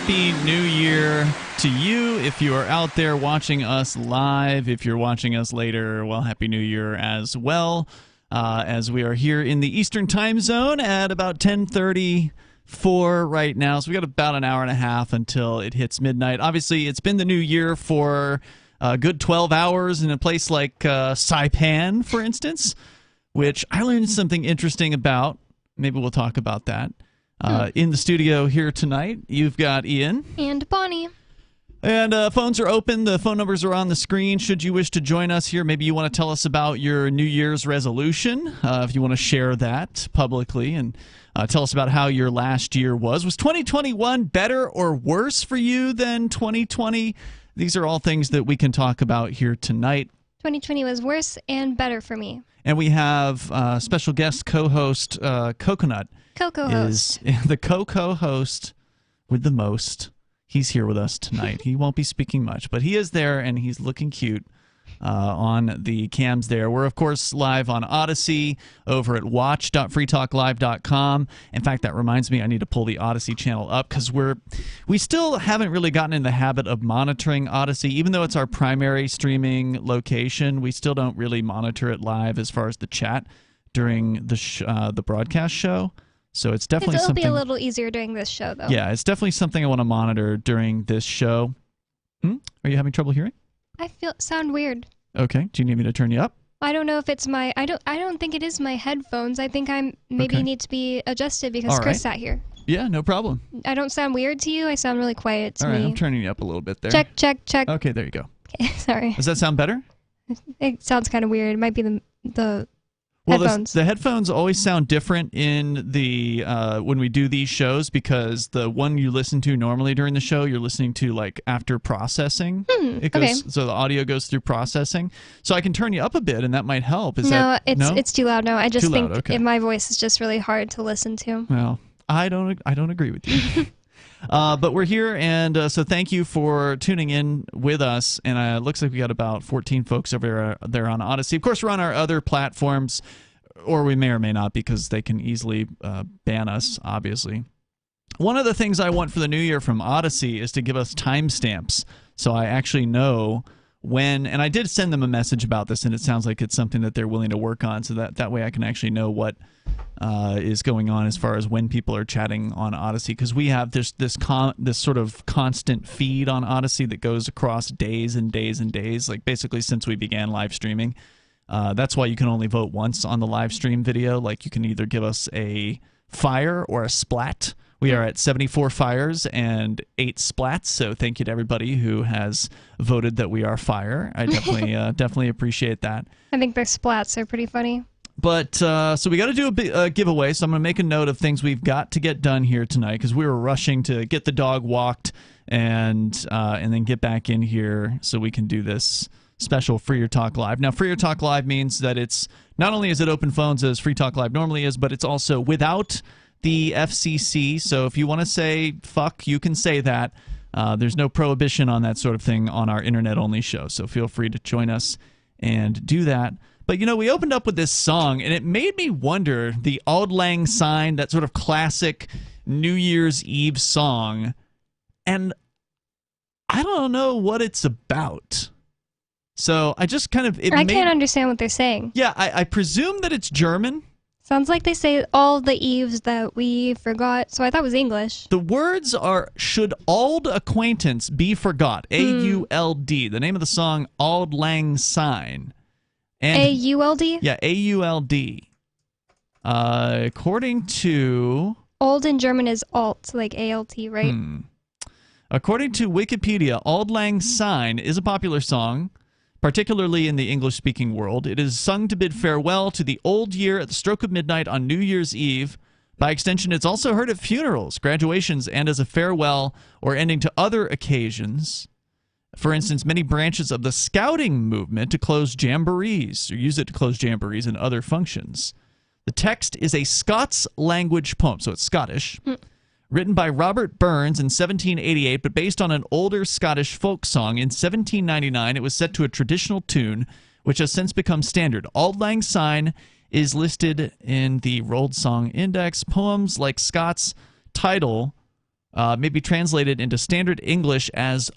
happy New Year to you if you are out there watching us live. If you're watching us later, well, happy New Year as well. As we are here in the Eastern Time Zone at about 10:34 right now. So we got about an hour and a half until it hits midnight. Obviously, it's been the new year for a good 12 hours in a place like Saipan, for instance, which I learned something interesting about. Maybe we'll talk about that. In the studio here tonight, you've got Ian. And Bonnie. And phones are open. The phone numbers are on the screen. Should you wish to join us here, maybe you want to tell us about your New Year's resolution, if you want to share that publicly, and tell us about how your last year was. Was 2021 better or worse for you than 2020? These are all things that we can talk about here tonight. 2020 was worse and better for me. And we have special guest co-host Coconut. Co-host. Is the co-host with the most. He's here with us tonight. He won't be speaking much, but he is there, and he's looking cute on the cams there. We're, of course, live on Odyssey over at watch.freetalklive.com. In fact, that reminds me, I need to pull the Odyssey channel up because we still haven't really gotten in the habit of monitoring Odyssey. Even though it's our primary streaming location, we still don't really monitor it live as far as the chat during the broadcast show. So it's definitely It'll something. be a little easier during this show, though. Yeah, it's definitely something I want to monitor during this show. Are you having trouble hearing? I sound weird. Okay. Do you need me to turn you up? I don't know if it's my. I don't think it is my headphones. I think maybe need to be adjusted because Chris sat here. Yeah, no problem. I don't sound weird to you. I sound really quiet to me. All right, I'm turning you up a little bit there. Check, check, check. Okay, there you go. Okay, sorry. Does that sound better? It sounds kind of weird. It might be the headphones. The headphones always sound different in the when we do these shows because the one you listen to normally during the show, you're listening to like after processing. It goes so the audio goes through processing. So I can turn you up a bit, and that might help. It's too loud. No, I just think my voice is just really hard to listen to. Well, I don't agree with you. But we're here, and so thank you for tuning in with us. And it looks like we got about 14 folks over there on Odyssey. Of course, we're on our other platforms, or we may or may not because they can easily ban us, obviously. One of the things I want for the new year from Odyssey is to give us timestamps so I actually know when, and I did send them a message about this, and it sounds like it's something that they're willing to work on, so that way I can actually know what is going on as far as when people are chatting on Odyssey, because we have this sort of constant feed on Odyssey that goes across days and days and days, like basically since we began live streaming. That's why you can only vote once on the live stream video. Like you can either give us a fire or a splat. We are at 74 fires and 8 splats, so thank you to everybody who has voted that we are fire. I definitely appreciate that. I think their splats are pretty funny. But so we got to do a giveaway, so I'm going to make a note of things we've got to get done here tonight because we were rushing to get the dog walked and then get back in here so we can do this special Free Your Talk Live. Now, Free Your Talk Live means that it's not only is it open phones as Free Talk Live normally is, but it's also without the FCC. So if you want to say fuck, you can say that. There's no prohibition on that sort of thing on our internet-only show. So feel free to join us and do that. But, you know, we opened up with this song, and it made me wonder, the Auld Lang Syne, that sort of classic New Year's Eve song, and I don't know what it's about. So I just kind of... I can't understand what they're saying. Yeah, I presume that it's German. Sounds like they say all the eves that we forgot, so I thought it was English. The words are, should auld acquaintance be forgot, A-U-L-D. The name of the song, Auld Lang Syne. A-U-L-D? Yeah, A-U-L-D. According to... Old in German is alt, like A-L-T, right? According to Wikipedia, Auld Lang Syne is a popular song, particularly in the English-speaking world. It is sung to bid farewell to the old year at the stroke of midnight on New Year's Eve. By extension, it's also heard at funerals, graduations, and as a farewell or ending to other occasions. For instance, many branches of the scouting movement to close jamborees, or use it to close jamborees and other functions. The text is a Scots language poem, so it's Scottish, written by Robert Burns in 1788, but based on an older Scottish folk song. In 1799, it was set to a traditional tune, which has since become standard. Auld Lang Syne is listed in the Rolled Song Index. Poems like Scott's title may be translated into standard English as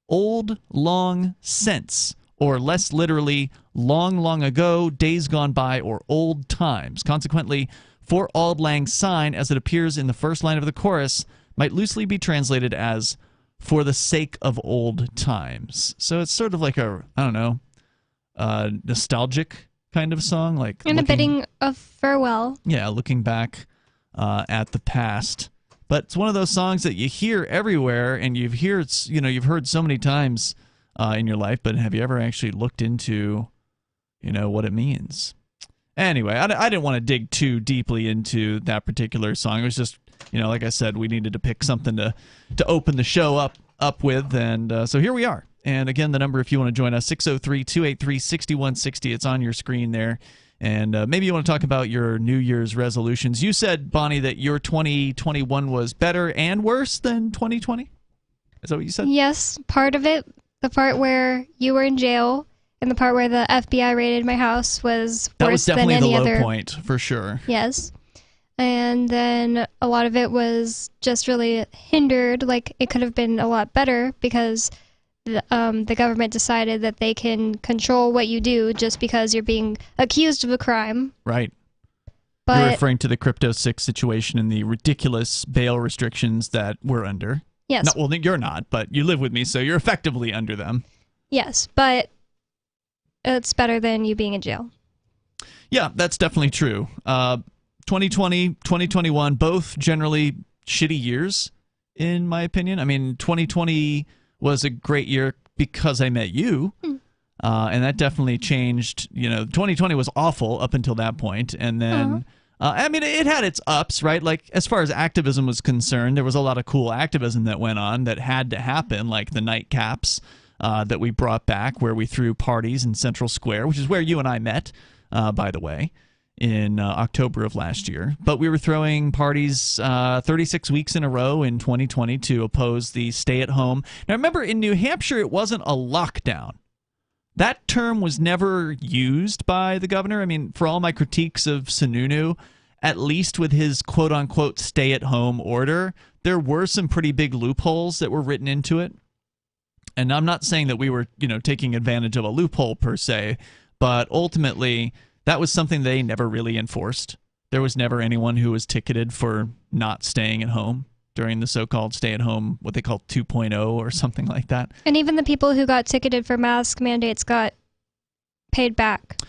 old long since, or less literally, long, long ago, days gone by, or old times. Consequently, for Auld Lang Syne, as it appears in the first line of the chorus, might loosely be translated as for the sake of old times. So it's sort of like a, I don't know, nostalgic kind of song. Like and a bidding of farewell. Yeah, looking back at the past. But it's one of those songs that you hear everywhere, and you've heard so many times in your life, but have you ever actually looked into, what it means? Anyway, I didn't want to dig too deeply into that particular song. It was just, like I said, we needed to pick something to open the show up with, and so here we are. And again, the number, if you want to join us, 603-283-6160. It's on your screen there. And maybe you want to talk about your New Year's resolutions. You said, Bonnie, that your 2021 was better and worse than 2020? Is that what you said? Yes, part of it, the part where you were in jail, and the part where the FBI raided my house was worse than any other. That was definitely the low point, for sure. Yes. And then a lot of it was just really hindered. Like, it could have been a lot better because the government decided that they can control what you do just because you're being accused of a crime. Right. But you're referring to the Crypto 6 situation and the ridiculous bail restrictions that we're under. Yes. Well, you're not, but you live with me, so you're effectively under them. Yes, but it's better than you being in jail. Yeah, that's definitely true. 2020, 2021, both generally shitty years, in my opinion. I mean, 2020 was a great year because I met you, and that definitely changed. 2020 was awful up until that point, and then I mean, it had its ups, right? Like, as far as activism was concerned, there was a lot of cool activism that went on that had to happen, like the nightcaps that we brought back, where we threw parties in Central Square, which is where you and I met, by the way, in October of last year. But we were throwing parties 36 weeks in a row in 2020 to oppose the stay-at-home. Now, remember, in New Hampshire, it wasn't a lockdown. That term was never used by the governor. I mean, for all my critiques of Sununu, at least with his quote-unquote stay-at-home order, there were some pretty big loopholes that were written into it. And I'm not saying that we were, taking advantage of a loophole per se, but ultimately that was something they never really enforced. There was never anyone who was ticketed for not staying at home during the so-called stay-at-home, what they call 2.0 or something like that. And even the people who got ticketed for mask mandates got paid back.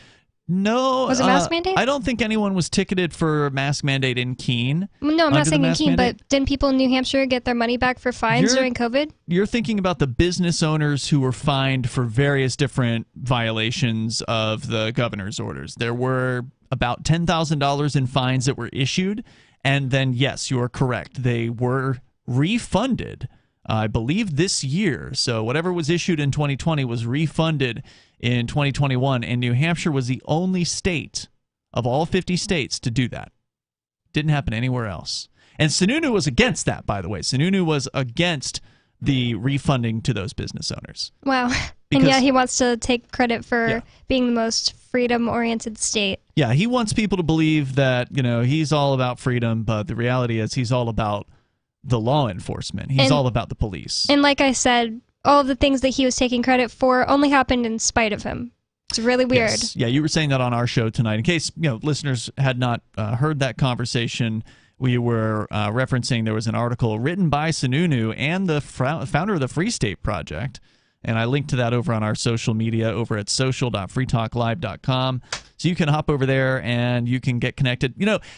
No. Was it mask mandate? I don't think anyone was ticketed for mask mandate in Keene. No, I'm not saying in Keene, but didn't people in New Hampshire get their money back for fines during COVID? You're thinking about the business owners who were fined for various different violations of the governor's orders. There were about $10,000 in fines that were issued, and then, yes, you are correct. They were refunded, I believe, this year. So whatever was issued in 2020 was refunded in 2021, and New Hampshire was the only state of all 50 states to do that. Didn't happen anywhere else. And Sununu was against that, by the way. Sununu was against the refunding to those business owners. Wow. And yeah, he wants to take credit for being the most freedom-oriented state. Yeah, he wants people to believe that, he's all about freedom, but the reality is he's all about the law enforcement. He's all about the police. And like I said, all of the things that he was taking credit for only happened in spite of him. It's really weird. Yes. Yeah, you were saying that on our show tonight. In case listeners had not heard that conversation, we were referencing there was an article written by Sununu and the founder of the Free State Project, and I linked to that over on our social media over at social.freetalklive.com. So you can hop over there and you can get connected.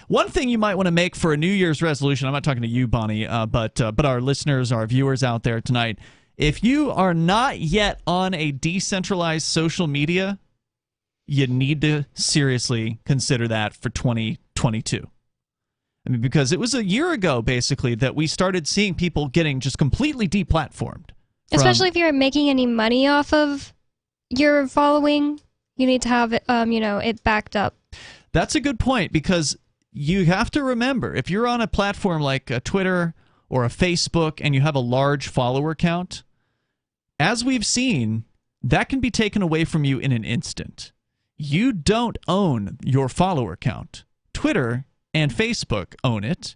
One thing you might want to make for a New Year's resolution, I'm not talking to you, Bonnie, but our listeners, our viewers out there tonight, if you are not yet on a decentralized social media, you need to seriously consider that for 2022. I mean, because it was a year ago, basically, that we started seeing people getting just completely deplatformed. Especially if you're making any money off of your following, you need to have it, it backed up. That's a good point, because you have to remember, if you're on a platform like a Twitter or a Facebook and you have a large follower count, as we've seen, that can be taken away from you in an instant. You don't own your follower count. Twitter and Facebook own it.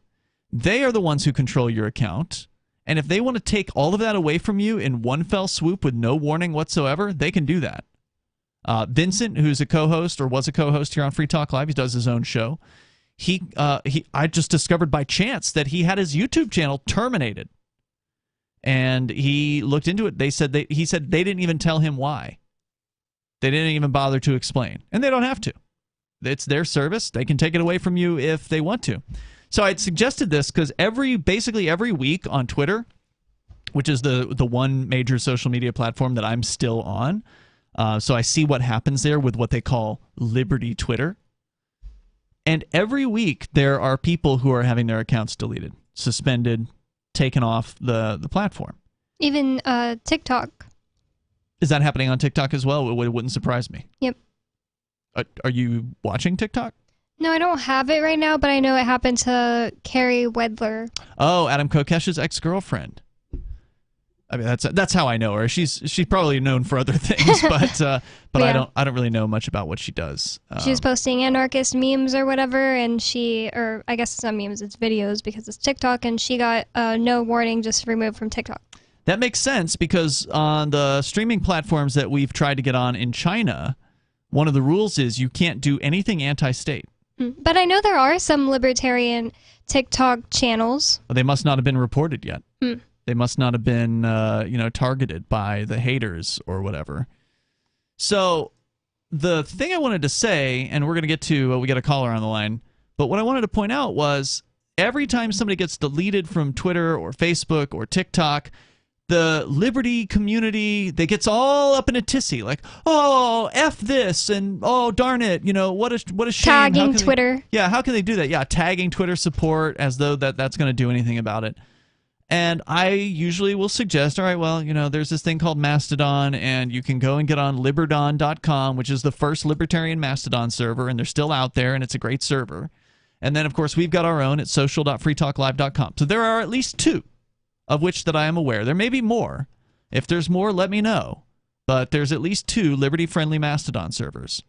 They are the ones who control your account. And if they want to take all of that away from you in one fell swoop with no warning whatsoever, they can do that. Vincent, who's a co-host or was a co-host here on Free Talk Live, he does his own show. I just discovered by chance that he had his YouTube channel terminated. And he looked into it. He said they didn't even tell him why. They didn't even bother to explain. And they don't have to. It's their service. They can take it away from you if they want to. So I'd suggested this because basically every week on Twitter, which is the one major social media platform that I'm still on, so I see what happens there with what they call Liberty Twitter. And every week there are people who are having their accounts deleted, suspended, taken off the platform. Even TikTok. Is that happening on TikTok as well? It wouldn't surprise me. Yep. Are you watching TikTok? No, I don't have it right now, but I know it happened to Carrie Wedler. Oh, Adam Kokesh's ex-girlfriend. I mean, that's how I know her. She's probably known for other things, but yeah. I don't really know much about what she does. She was posting anarchist memes or whatever, and or I guess it's not memes, it's videos because it's TikTok, and she got no warning, just removed from TikTok. That makes sense because on the streaming platforms that we've tried to get on in China, one of the rules is you can't do anything anti-state. But I know there are some libertarian TikTok channels. They must not have been reported yet. They must not have been, targeted by the haters or whatever. So the thing I wanted to say, and we're going to get to, we got a caller on the line, but what I wanted to point out was every time somebody gets deleted from Twitter or Facebook or TikTok, the liberty community, that gets all up in a tizzy, like, oh, F this, and oh, darn it, what a shame. Tagging Twitter. How can they do that? Yeah, tagging Twitter support as though that's going to do anything about it. And I usually will suggest, all right, well, there's this thing called Mastodon, and you can go and get on liberdon.com, which is the first libertarian Mastodon server, and they're still out there, and it's a great server. And then, of course, we've got our own at social.freetalklive.com. So there are at least two of which that I am aware. There may be more. If there's more, let me know. But there's at least two liberty-friendly Mastodon servers.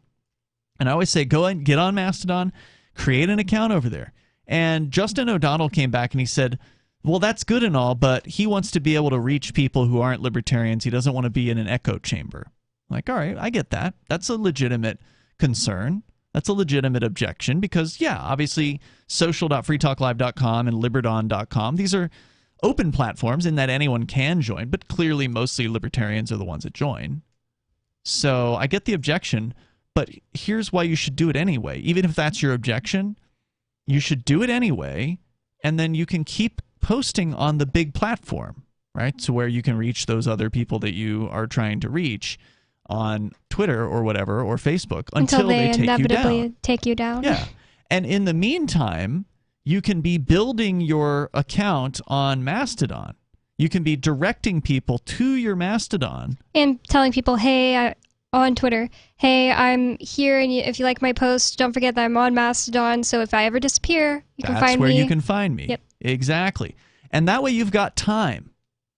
And I always say, go and get on Mastodon, create an account over there. And Justin O'Donnell came back and he said, well, that's good and all, but he wants to be able to reach people who aren't libertarians. He doesn't want to be in an echo chamber. I'm like, all right, I get that. That's a legitimate concern. That's a legitimate objection because, yeah, obviously social.freetalklive.com and liberdon.com, these are open platforms in that anyone can join, but clearly mostly libertarians are the ones that join. So I get the objection, but here's why you should do it anyway. Even if that's your objection, you should do it anyway, and then you can keep posting on the big platform, right? So where you can reach those other people that you are trying to reach on Twitter or whatever, or Facebook, until they inevitably take you down. Yeah. And in the meantime, you can be building your account on Mastodon. You can be directing people to your Mastodon. And telling people, hey, on Twitter, hey, I'm here, and if you like my post, don't forget that I'm on Mastodon, so if I ever disappear, you can find me. That's where you can find me. Yep. Exactly. And that way you've got time,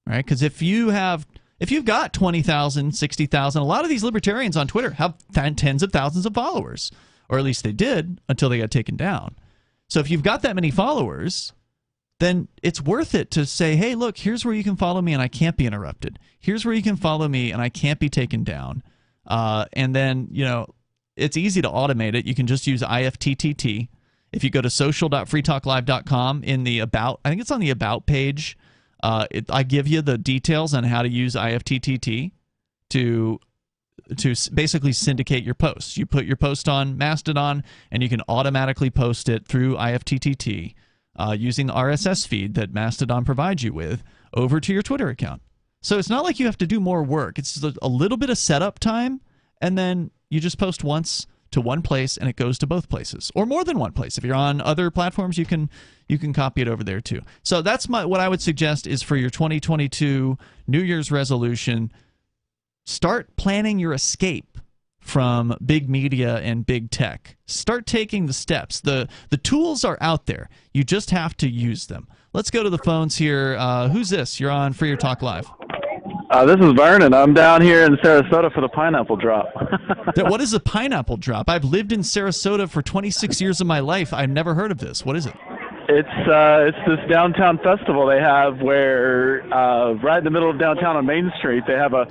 right? Because if you've got 20,000, 60,000, a lot of these libertarians on Twitter have tens of thousands of followers, or at least they did until they got taken down. So if you've got that many followers, then it's worth it to say, hey, look, here's where you can follow me and I can't be interrupted. Here's where you can follow me and I can't be taken down. And then, it's easy to automate it. You can just use IFTTT. If you go to social.freetalklive.com in the About, I think it's on the About page, I give you the details on how to use IFTTT to basically syndicate your posts. You put your post on Mastodon, and you can automatically post it through IFTTT using the RSS feed that Mastodon provides you with over to your Twitter account. So it's not like you have to do more work. It's just a little bit of setup time, and then you just post once to one place, and it goes to both places, or more than one place. If you're on other platforms, you can copy it over there too. So that's what I would suggest is for your 2022 New Year's resolution. Start planning your escape from big media and big tech. Start taking the steps. The tools are out there. You just have to use them. Let's go to the phones here. Who's this? You're on Free Talk Live. This is Vernon. I'm down here in Sarasota for the pineapple drop. What is a pineapple drop? I've lived in Sarasota for 26 years of my life. I've never heard of this. What is it? It's this downtown festival they have where right in the middle of downtown on Main Street they have a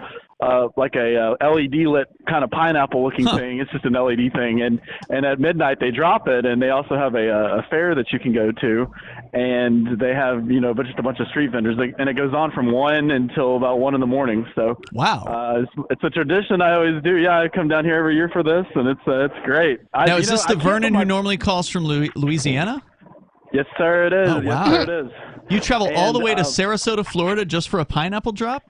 like a LED lit kind of pineapple looking thing. It's just an LED thing, and at midnight they drop it, and they also have a fair that you can go to, and they have just a bunch of street vendors, and it goes on from 1 until about 1 in the morning. So wow, it's a tradition I always do. Yeah, I come down here every year for this, and it's great. Now is this the Vernon who normally calls from Louisiana? Yes, sir, it is. Oh, wow. Yes, sir, it is. You travel all the way to Sarasota, Florida, just for a pineapple drop?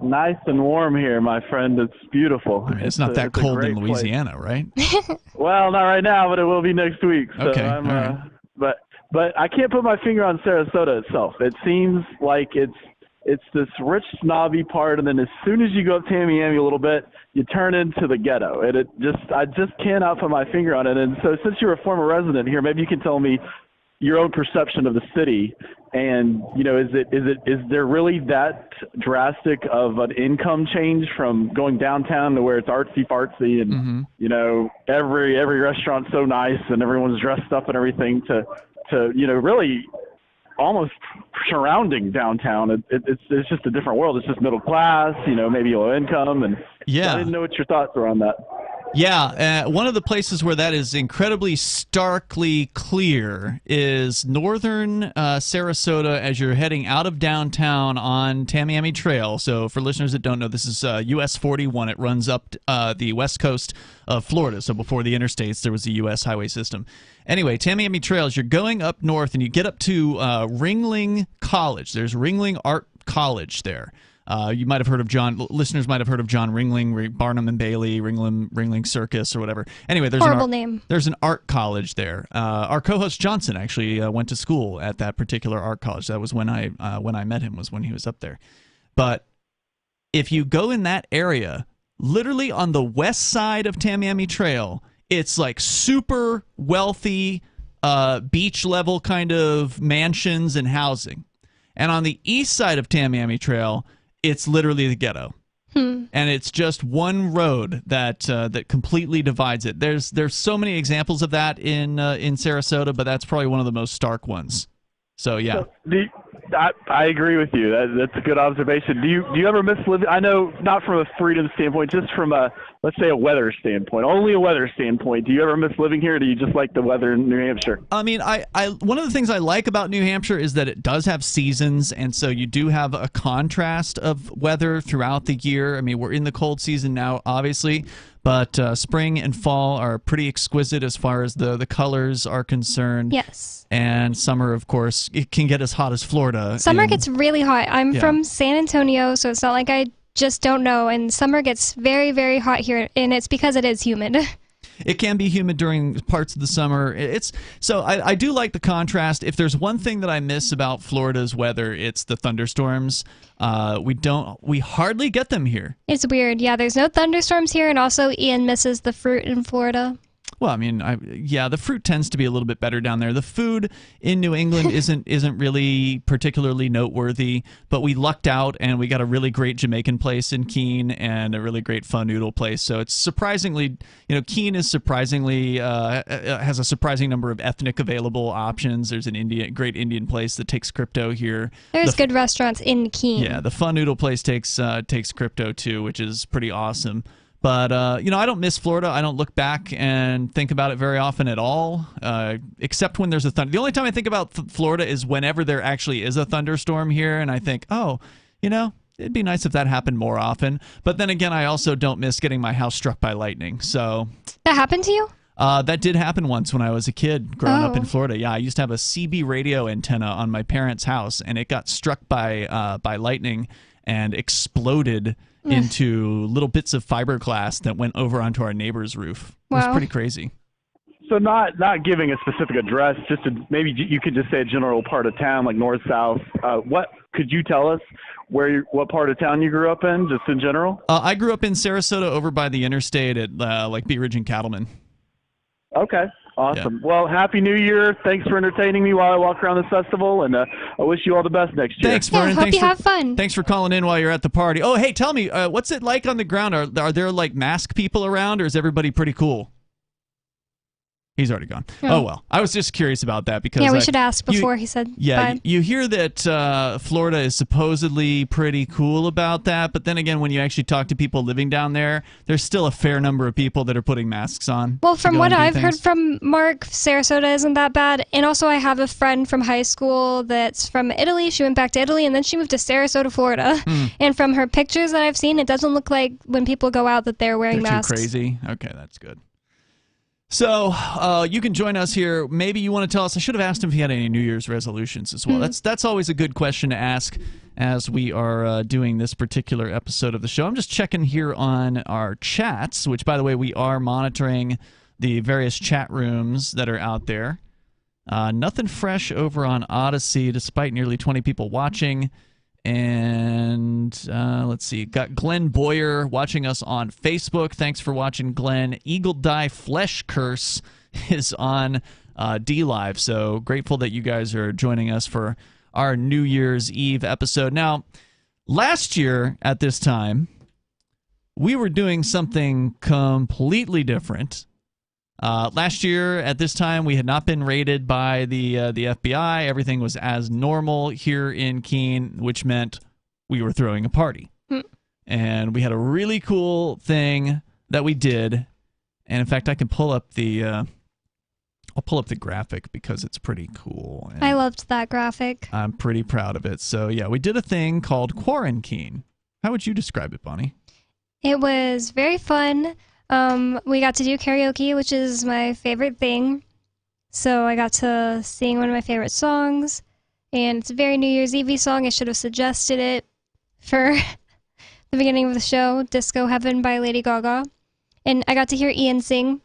Nice and warm here, my friend. It's beautiful. I mean, it's not that cold in Louisiana, right? Well, not right now, but it will be next week. So okay. I'm, but I can't put my finger on Sarasota itself. It seems like it's this rich, snobby part, and then as soon as you go up Tamiami a little bit, you turn into the ghetto. And I just cannot put my finger on it. And so since you're a former resident here, maybe you can tell me your own perception of the city, and is there really that drastic of an income change from going downtown to where it's artsy fartsy and every restaurant's so nice and everyone's dressed up and everything to really almost surrounding downtown. It's just a different world. It's just middle class, maybe low income, and yeah. I didn't know what your thoughts were on that. Yeah, one of the places where that is incredibly starkly clear is northern Sarasota as you're heading out of downtown on Tamiami Trail. So for listeners that don't know, this is US 41. It runs up the west coast of Florida. So before the interstates, there was a U.S. highway system. Anyway, Tamiami Trail, as you're going up north and you get up to Ringling College. There's Ringling Art College there. You might have heard of listeners might have heard of John Ringling, Barnum and Bailey, Ringling Circus, or whatever. Anyway, there's an art college there. Our co-host Johnson actually went to school at that particular art college. That was when I met him, was when he was up there. But if you go in that area, literally on the west side of Tamiami Trail, it's like super wealthy beach level kind of mansions and housing. And on the east side of Tamiami Trail, it's literally the ghetto, and it's just one road that completely divides it. There's so many examples of that in Sarasota, but that's probably one of the most stark ones. So yeah, I agree with you. That's a good observation. Do you ever miss living? I know not from a freedom standpoint, just from let's say a weather standpoint. Only a weather standpoint. Do you ever miss living here, or do you just like the weather in New Hampshire? I mean, one of the things I like about New Hampshire is that it does have seasons, and so you do have a contrast of weather throughout the year. I mean, we're in the cold season now, obviously, but spring and fall are pretty exquisite as far as the colors are concerned. Yes. And summer, of course, it can get as hot as Florida. Summer gets really hot. I'm from San Antonio, so it's not like I just don't know. And summer gets very, very hot here, and it's because it is humid. It can be humid during parts of the summer. So I do like the contrast. If there's one thing that I miss about Florida's weather, it's the thunderstorms. We hardly get them here. It's weird. Yeah, there's no thunderstorms here, and also Ian misses the fruit in Florida. Well, I mean, the fruit tends to be a little bit better down there. The food in New England isn't really particularly noteworthy, but we lucked out and we got a really great Jamaican place in Keene and a really great pho noodle place. So it's surprisingly, Keene is surprisingly has a surprising number of ethnic available options. There's an great Indian place that takes crypto here. There's good restaurants in Keene. Yeah, the pho noodle place takes crypto too, which is pretty awesome. But, I don't miss Florida. I don't look back and think about it very often at all, except when there's a thunder. The only time I think about Florida is whenever there actually is a thunderstorm here, and I think, it'd be nice if that happened more often. But then again, I also don't miss getting my house struck by lightning. So that happened to you? That did happen once when I was a kid growing up in Florida. Yeah, I used to have a CB radio antenna on my parents' house, and it got struck by lightning and exploded into little bits of fiberglass that went over onto our neighbor's roof. It was pretty crazy. So not giving a specific address, maybe you could just say a general part of town, like north, south. What could you tell us what part of town you grew up in, just in general? I grew up in Sarasota over by the interstate at like Bee Ridge and Cattleman. Okay. Awesome. Yeah. Well, Happy New Year. Thanks for entertaining me while I walk around this festival, and I wish you all the best next year. Thanks, Vernon. Hope you have fun. Thanks for calling in while you're at the party. Oh, hey, tell me, what's it like on the ground? Are there like mask people around, or is everybody pretty cool? He's already gone. Oh. Oh, well. I was just curious about that because... Yeah, we should ask before he said bye. You hear that Florida is supposedly pretty cool about that, but then again, when you actually talk to people living down there, there's still a fair number of people that are putting masks on. Well, from what I've heard from Mark, Sarasota isn't that bad. And also I have a friend from high school that's from Italy. She went back to Italy, and then she moved to Sarasota, Florida. And from her pictures that I've seen, it doesn't look like when people go out that they're wearing masks. Too crazy? Okay, that's good. So you can join us here. Maybe you want to tell us. I should have asked him if he had any New Year's resolutions as well. That's always a good question to ask as we are doing this particular episode of the show. I'm just checking here on our chats, which, by the way, we are monitoring the various chat rooms that are out there. Nothing fresh over on Odyssey, despite nearly 20 people watching. And let's see, got Glenn Boyer watching us on Facebook. Thanks for watching, Glenn. Eagle Die Flesh Curse is on DLive. So grateful that you guys are joining us for our New Year's Eve episode. Now, last year at this time, we were doing something completely different. Last year at this time, we had not been raided by the FBI. Everything was as normal here in Keene, which meant we were throwing a party. And we had a really cool thing that we did. And in fact, I can pull up the I'll pull up the graphic because it's pretty cool. And I loved that graphic. I'm pretty proud of it. So yeah, we did a thing called Quarantine. How would you describe it, Bonnie? It was very fun. We got to do karaoke, which is my favorite thing. So I got to sing one of my favorite songs, and it's a very New Year's Eve song. I should have suggested it for the beginning of the show, Disco Heaven by Lady Gaga. And I got to hear Ian sing.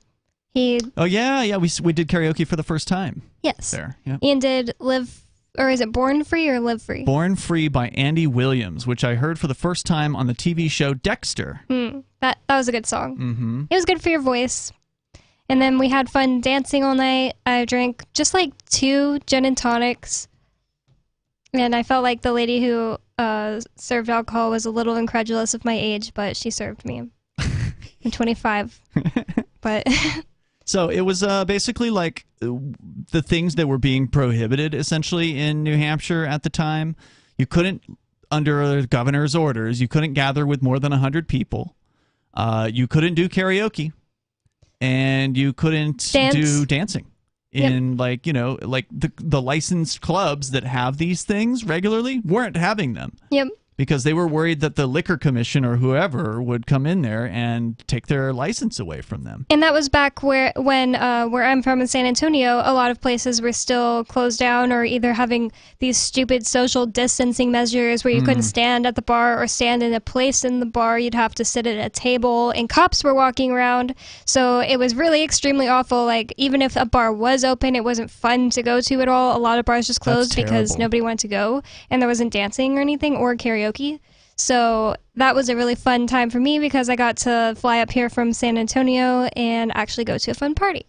We did karaoke for the first time. Yes. There. Yeah. Ian did Live, or is it Born Free or Live Free? Born Free by Andy Williams, which I heard for the first time on the TV show Dexter. That was a good song. It was good for your voice. And then we had fun dancing all night. I drank just like 2 gin and tonics. And I felt like the lady who served alcohol was a little incredulous of my age, but she served me. I'm 25. But... So it was basically like the things that were being prohibited, essentially, in New Hampshire at the time. You couldn't, under the governor's orders, you couldn't gather with more than 100 people. You couldn't do karaoke, and you couldn't do dancing in like the licensed clubs that have these things regularly weren't having them. Because they were worried that the liquor commission or whoever would come in there and take their license away from them. And that was back when where I'm from in San Antonio, a lot of places were still closed down or either having these stupid social distancing measures where you couldn't stand at the bar or stand in a place in the bar. You'd have to sit at a table, and cops were walking around. So it was really extremely awful. Like, even if a bar was open, it wasn't fun to go to at all. A lot of bars just closed because nobody wanted to go, and there wasn't dancing or anything or karaoke. So that was a really fun time for me because I got to fly up here from San Antonio and actually go to a fun party.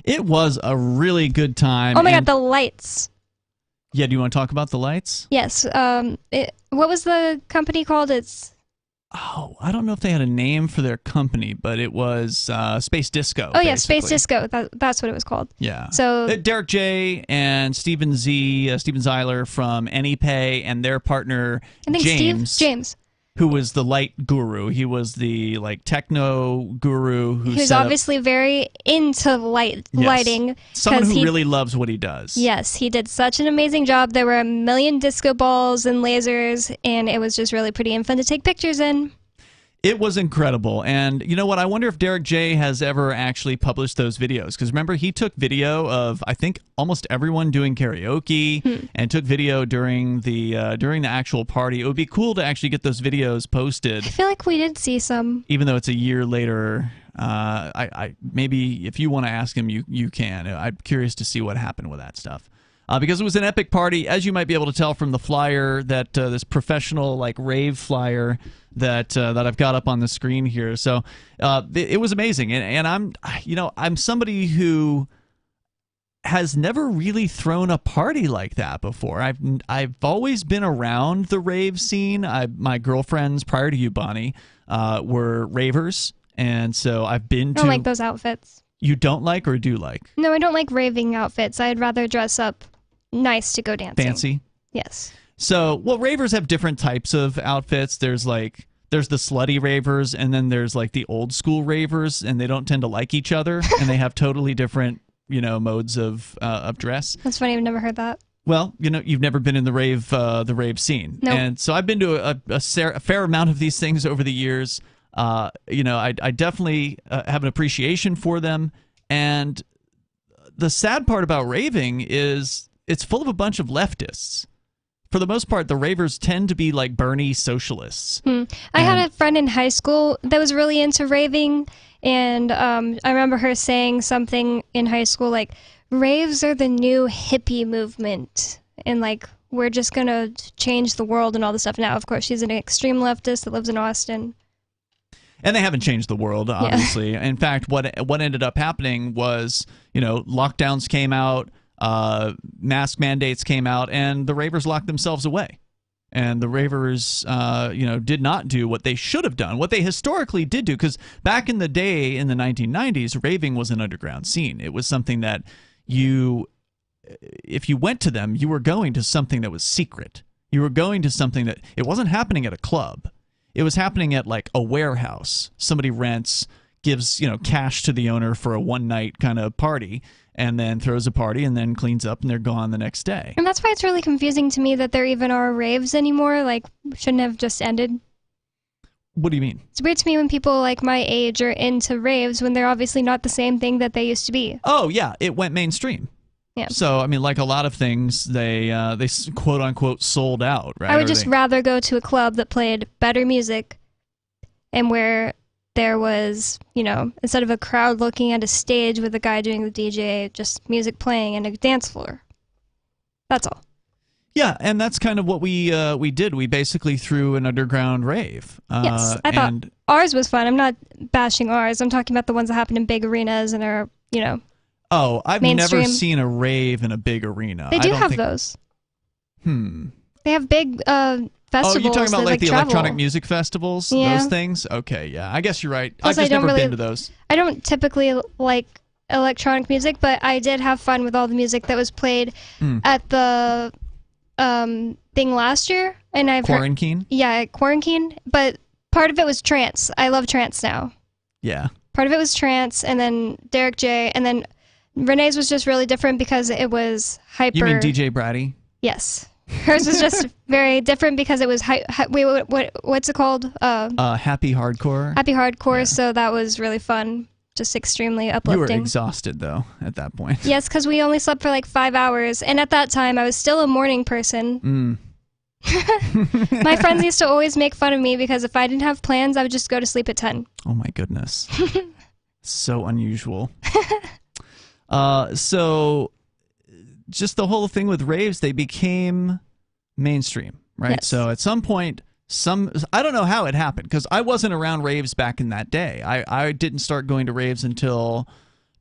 It was a really good time. Oh my God, the lights. Yeah, do you want to talk about the lights? Yes. What was the company called? I don't know if they had a name for their company, but it was Space Disco. Oh, yeah, basically. Space Disco. That's what it was called. Yeah. So Derek J. and Steven Zeiler from AnyPay and their partner, James. Who was the light guru. He was the techno guru who was obviously very into lighting. Someone who really loves what he does. Yes, he did such an amazing job. There were a million disco balls and lasers, and it was just really pretty and fun to take pictures in. It was incredible. And you know what? I wonder if Derek J. has ever actually published those videos. Because remember, he took video of, I think, almost everyone doing karaoke and took video during the actual party. It would be cool to actually get those videos posted. I feel like we did see some. Even though it's a year later. I maybe if you want to ask him, you can. I'm curious to see what happened with that stuff. Because it was an epic party, as you might be able to tell from the flyer, that this professional rave flyer that I've got up on the screen here. So it was amazing, and I'm somebody who has never really thrown a party like that before. I've always been around the rave scene. My girlfriends prior to you, Bonnie, were ravers, and so I've been to. I don't like those outfits. You don't like or do like? No, I don't like raving outfits. I'd rather dress up nice to go dancing. Fancy? Yes. So, well, ravers have different types of outfits. There's the slutty ravers, and then there's like the old school ravers, and they don't tend to like each other, and they have totally different, modes of dress. That's funny. I've never heard that. Well, you've never been in the rave scene. Nope. And so I've been to a fair amount of these things over the years. I definitely have an appreciation for them. And the sad part about raving is it's full of a bunch of leftists. For the most part, the ravers tend to be like Bernie socialists. I had a friend in high school that was really into raving, and I remember her saying something in high school like, raves are the new hippie movement, and like, we're just going to change the world and all this stuff. Now, of course, she's an extreme leftist that lives in Austin. And they haven't changed the world, obviously. Yeah. In fact, what ended up happening was, lockdowns came out, mask mandates came out, and the ravers locked themselves away. And the ravers, did not do what they should have done, what they historically did do. Because back in the day, in the 1990s, raving was an underground scene. It was something that if you went to them, you were going to something that was secret. You were going to something that, it wasn't happening at a club. It was happening at like a warehouse. Somebody rents, gives cash to the owner for a one-night kind of party, and then throws a party and then cleans up and they're gone the next day. And that's why it's really confusing to me that there even are raves anymore. Like, shouldn't have just ended. What do you mean? It's weird to me when people like my age are into raves when they're obviously not the same thing that they used to be. Oh yeah, it went mainstream. Yeah. So, I mean, like a lot of things, they quote-unquote sold out, right? I would just rather go to a club that played better music and where there was, instead of a crowd looking at a stage with a guy doing the DJ, just music playing and a dance floor. That's all. Yeah, and that's kind of what we did. We basically threw an underground rave. Yes, I thought ours was fun. I'm not bashing ours. I'm talking about the ones that happen in big arenas and are, Oh, I've mainstream. never seen a rave in a big arena. They do have those. They have big festivals. Oh, you're talking about like the travel. electronic music festivals? Yeah. Those things? Okay, yeah. I guess you're right. Plus, I've just never been to those. I don't typically like electronic music, but I did have fun with all the music that was played at the thing last year. And I've Quarantine? Quarantine. But part of it was trance. I love trance now. Yeah. Part of it was trance, and then Derek J, and then Renee's was just really different because it was hyper. You mean DJ Bratty? Yes. Hers was just very different because it was what's it called? Happy hardcore. Happy hardcore. Yeah. So that was really fun. Just extremely uplifting. You were exhausted though at that point. Yes, because we only slept for like 5 hours, and at that time I was still a morning person. My friends used to always make fun of me because if I didn't have plans, I would just go to sleep at 10. Oh my goodness. So unusual. So just the whole thing with raves, they became mainstream, right? Yes. So at some point, I don't know how it happened because I wasn't around raves back in that day. I didn't start going to raves until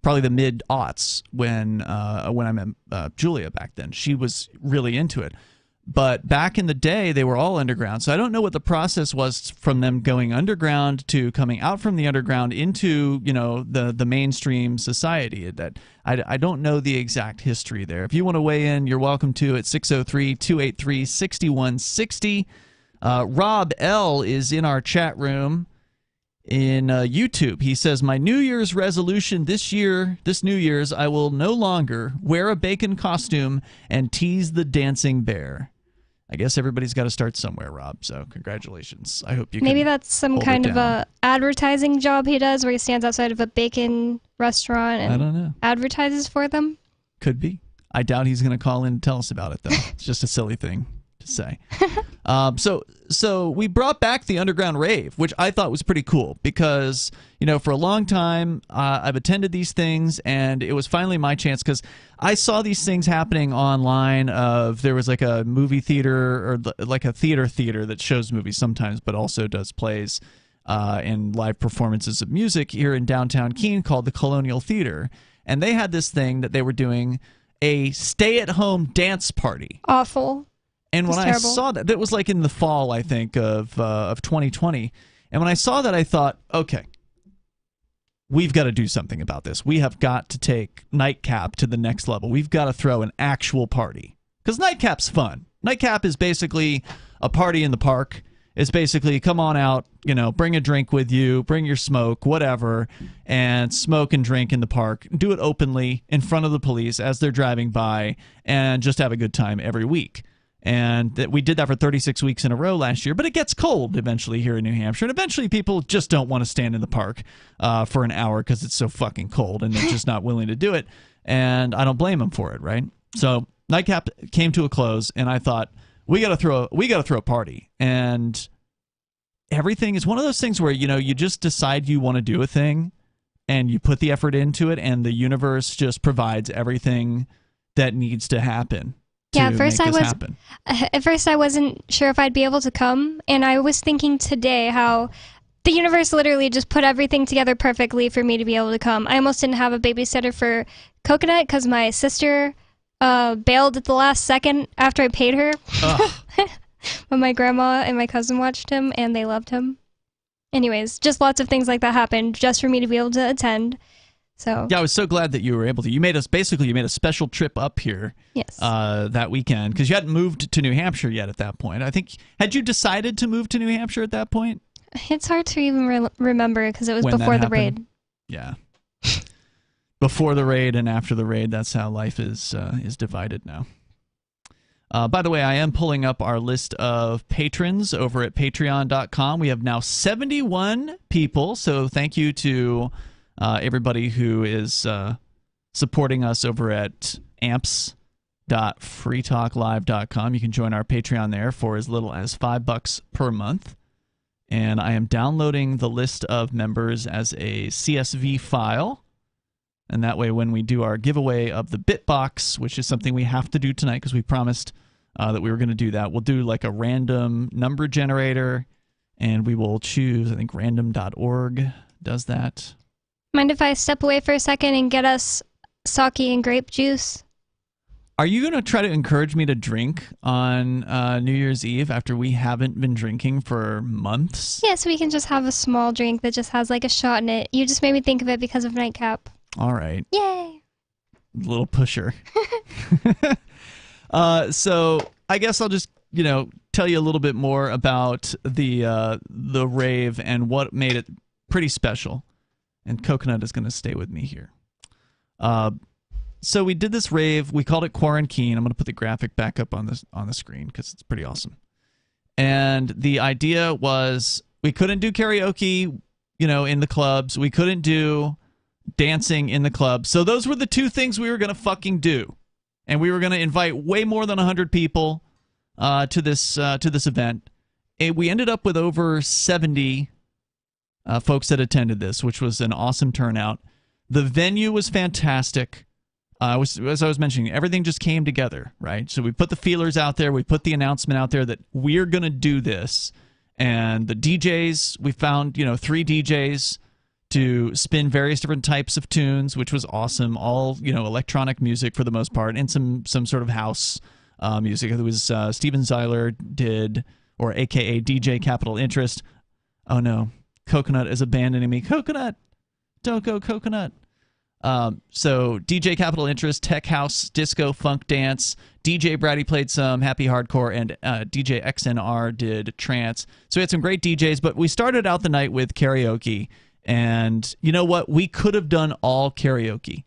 probably the mid-aughts when I met Julia back then. She was really into it. But back in the day, they were all underground. So I don't know what the process was from them going underground to coming out from the underground into, the mainstream society. That I don't know the exact history there. If you want to weigh in, you're welcome to at 603-283-6160. Rob L. is in our chat room in YouTube. He says, my New Year's resolution this New Year's, I will no longer wear a bacon costume and tease the dancing bear. I guess everybody's got to start somewhere, Rob. So congratulations. I hope you Maybe can that's some kind of a advertising job he does where he stands outside of a bacon restaurant and I don't know. advertises for them. Could be. I doubt he's going to call in and tell us about it, though. It's just a silly thing to say. So we brought back the underground rave, which I thought was pretty cool because, for a long time I've attended these things, and it was finally my chance because I saw these things happening online. There was like a movie theater or like a theater that shows movies sometimes, but also does plays and live performances of music here in downtown Keene called the Colonial Theater, and they had this thing that they were doing, a stay-at-home dance party. Awful. And when I saw that was like in the fall, I think, of 2020. And when I saw that, I thought, okay, we've got to do something about this. We have got to take Nightcap to the next level. We've got to throw an actual party. Because Nightcap's fun. Nightcap is basically a party in the park. It's basically come on out, bring a drink with you, bring your smoke, whatever, and smoke and drink in the park. Do it openly in front of the police as they're driving by, and just have a good time every week. And we did that for 36 weeks in a row last year, but it gets cold eventually here in New Hampshire, and eventually people just don't want to stand in the park for an hour because it's so fucking cold, and they're just not willing to do it, and I don't blame them for it, right? So Nightcap came to a close, and I thought, we got to throw a party. And everything is one of those things where, you just decide you want to do a thing and you put the effort into it, and the universe just provides everything that needs to happen. Yeah, at first I wasn't sure if I'd be able to come, and I was thinking today how the universe literally just put everything together perfectly for me to be able to come. I almost didn't have a babysitter for Coconut because my sister bailed at the last second after I paid her. But my grandma and my cousin watched him, and they loved him. Anyways, just lots of things like that happened just for me to be able to attend. So yeah, I was so glad that you were able to. You made a special trip up here. Yes. That weekend, because you hadn't moved to New Hampshire yet at that point. I think, had you decided to move to New Hampshire at that point? It's hard to even remember because it was before the raid. Yeah. Before the raid and after the raid, that's how life is divided now. By the way, I am pulling up our list of patrons over at patreon.com. We have now 71 people, so thank you to everybody who is supporting us over at amps.freetalklive.com. You can join our Patreon there for as little as $5 per month. And I am downloading the list of members as a CSV file. And that way, when we do our giveaway of the Bitbox, which is something we have to do tonight because we promised that we were going to do that, we'll do like a random number generator, and we will choose, I think random.org does that. Mind if I step away for a second and get us sake and grape juice? Are you going to try to encourage me to drink on New Year's Eve after we haven't been drinking for months? Yeah, so we can just have a small drink that just has like a shot in it. You just made me think of it because of Nightcap. All right. Yay! Little pusher. So I guess I'll just, tell you a little bit more about the rave and what made it pretty special. And Coconut is going to stay with me here. So we did this rave. We called it Quarantine. I'm going to put the graphic back up on the screen because it's pretty awesome. And the idea was we couldn't do karaoke, in the clubs. We couldn't do dancing in the clubs. So those were the two things we were going to fucking do. And we were going to invite way more than 100 people to this event. And we ended up with over 70 folks that attended this, which was an awesome turnout. The venue was fantastic. As I was mentioning, everything just came together, right? So we put the feelers out there. We put the announcement out there that we're going to do this. And the DJs, we found, 3 DJs to spin various different types of tunes, which was awesome. All, electronic music for the most part, and some sort of house music. It was Steven Zeiler did, or AKA DJ Capital Interest. Oh no, Coconut is abandoning me. Coconut, don't go, Coconut. So DJ Capital Interest, Tech House, Disco, Funk Dance. DJ Brady played some Happy Hardcore, and DJ XNR did Trance. So we had some great DJs, but we started out the night with karaoke. And you know what? We could have done all karaoke,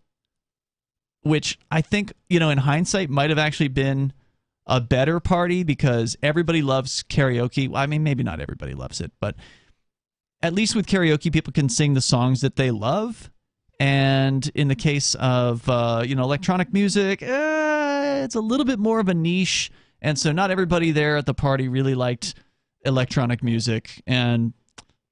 which I think, in hindsight might have actually been a better party because everybody loves karaoke. Well, I mean, maybe not everybody loves it, but at least with karaoke, people can sing the songs that they love. And in the case of, electronic music, it's a little bit more of a niche. And so not everybody there at the party really liked electronic music. And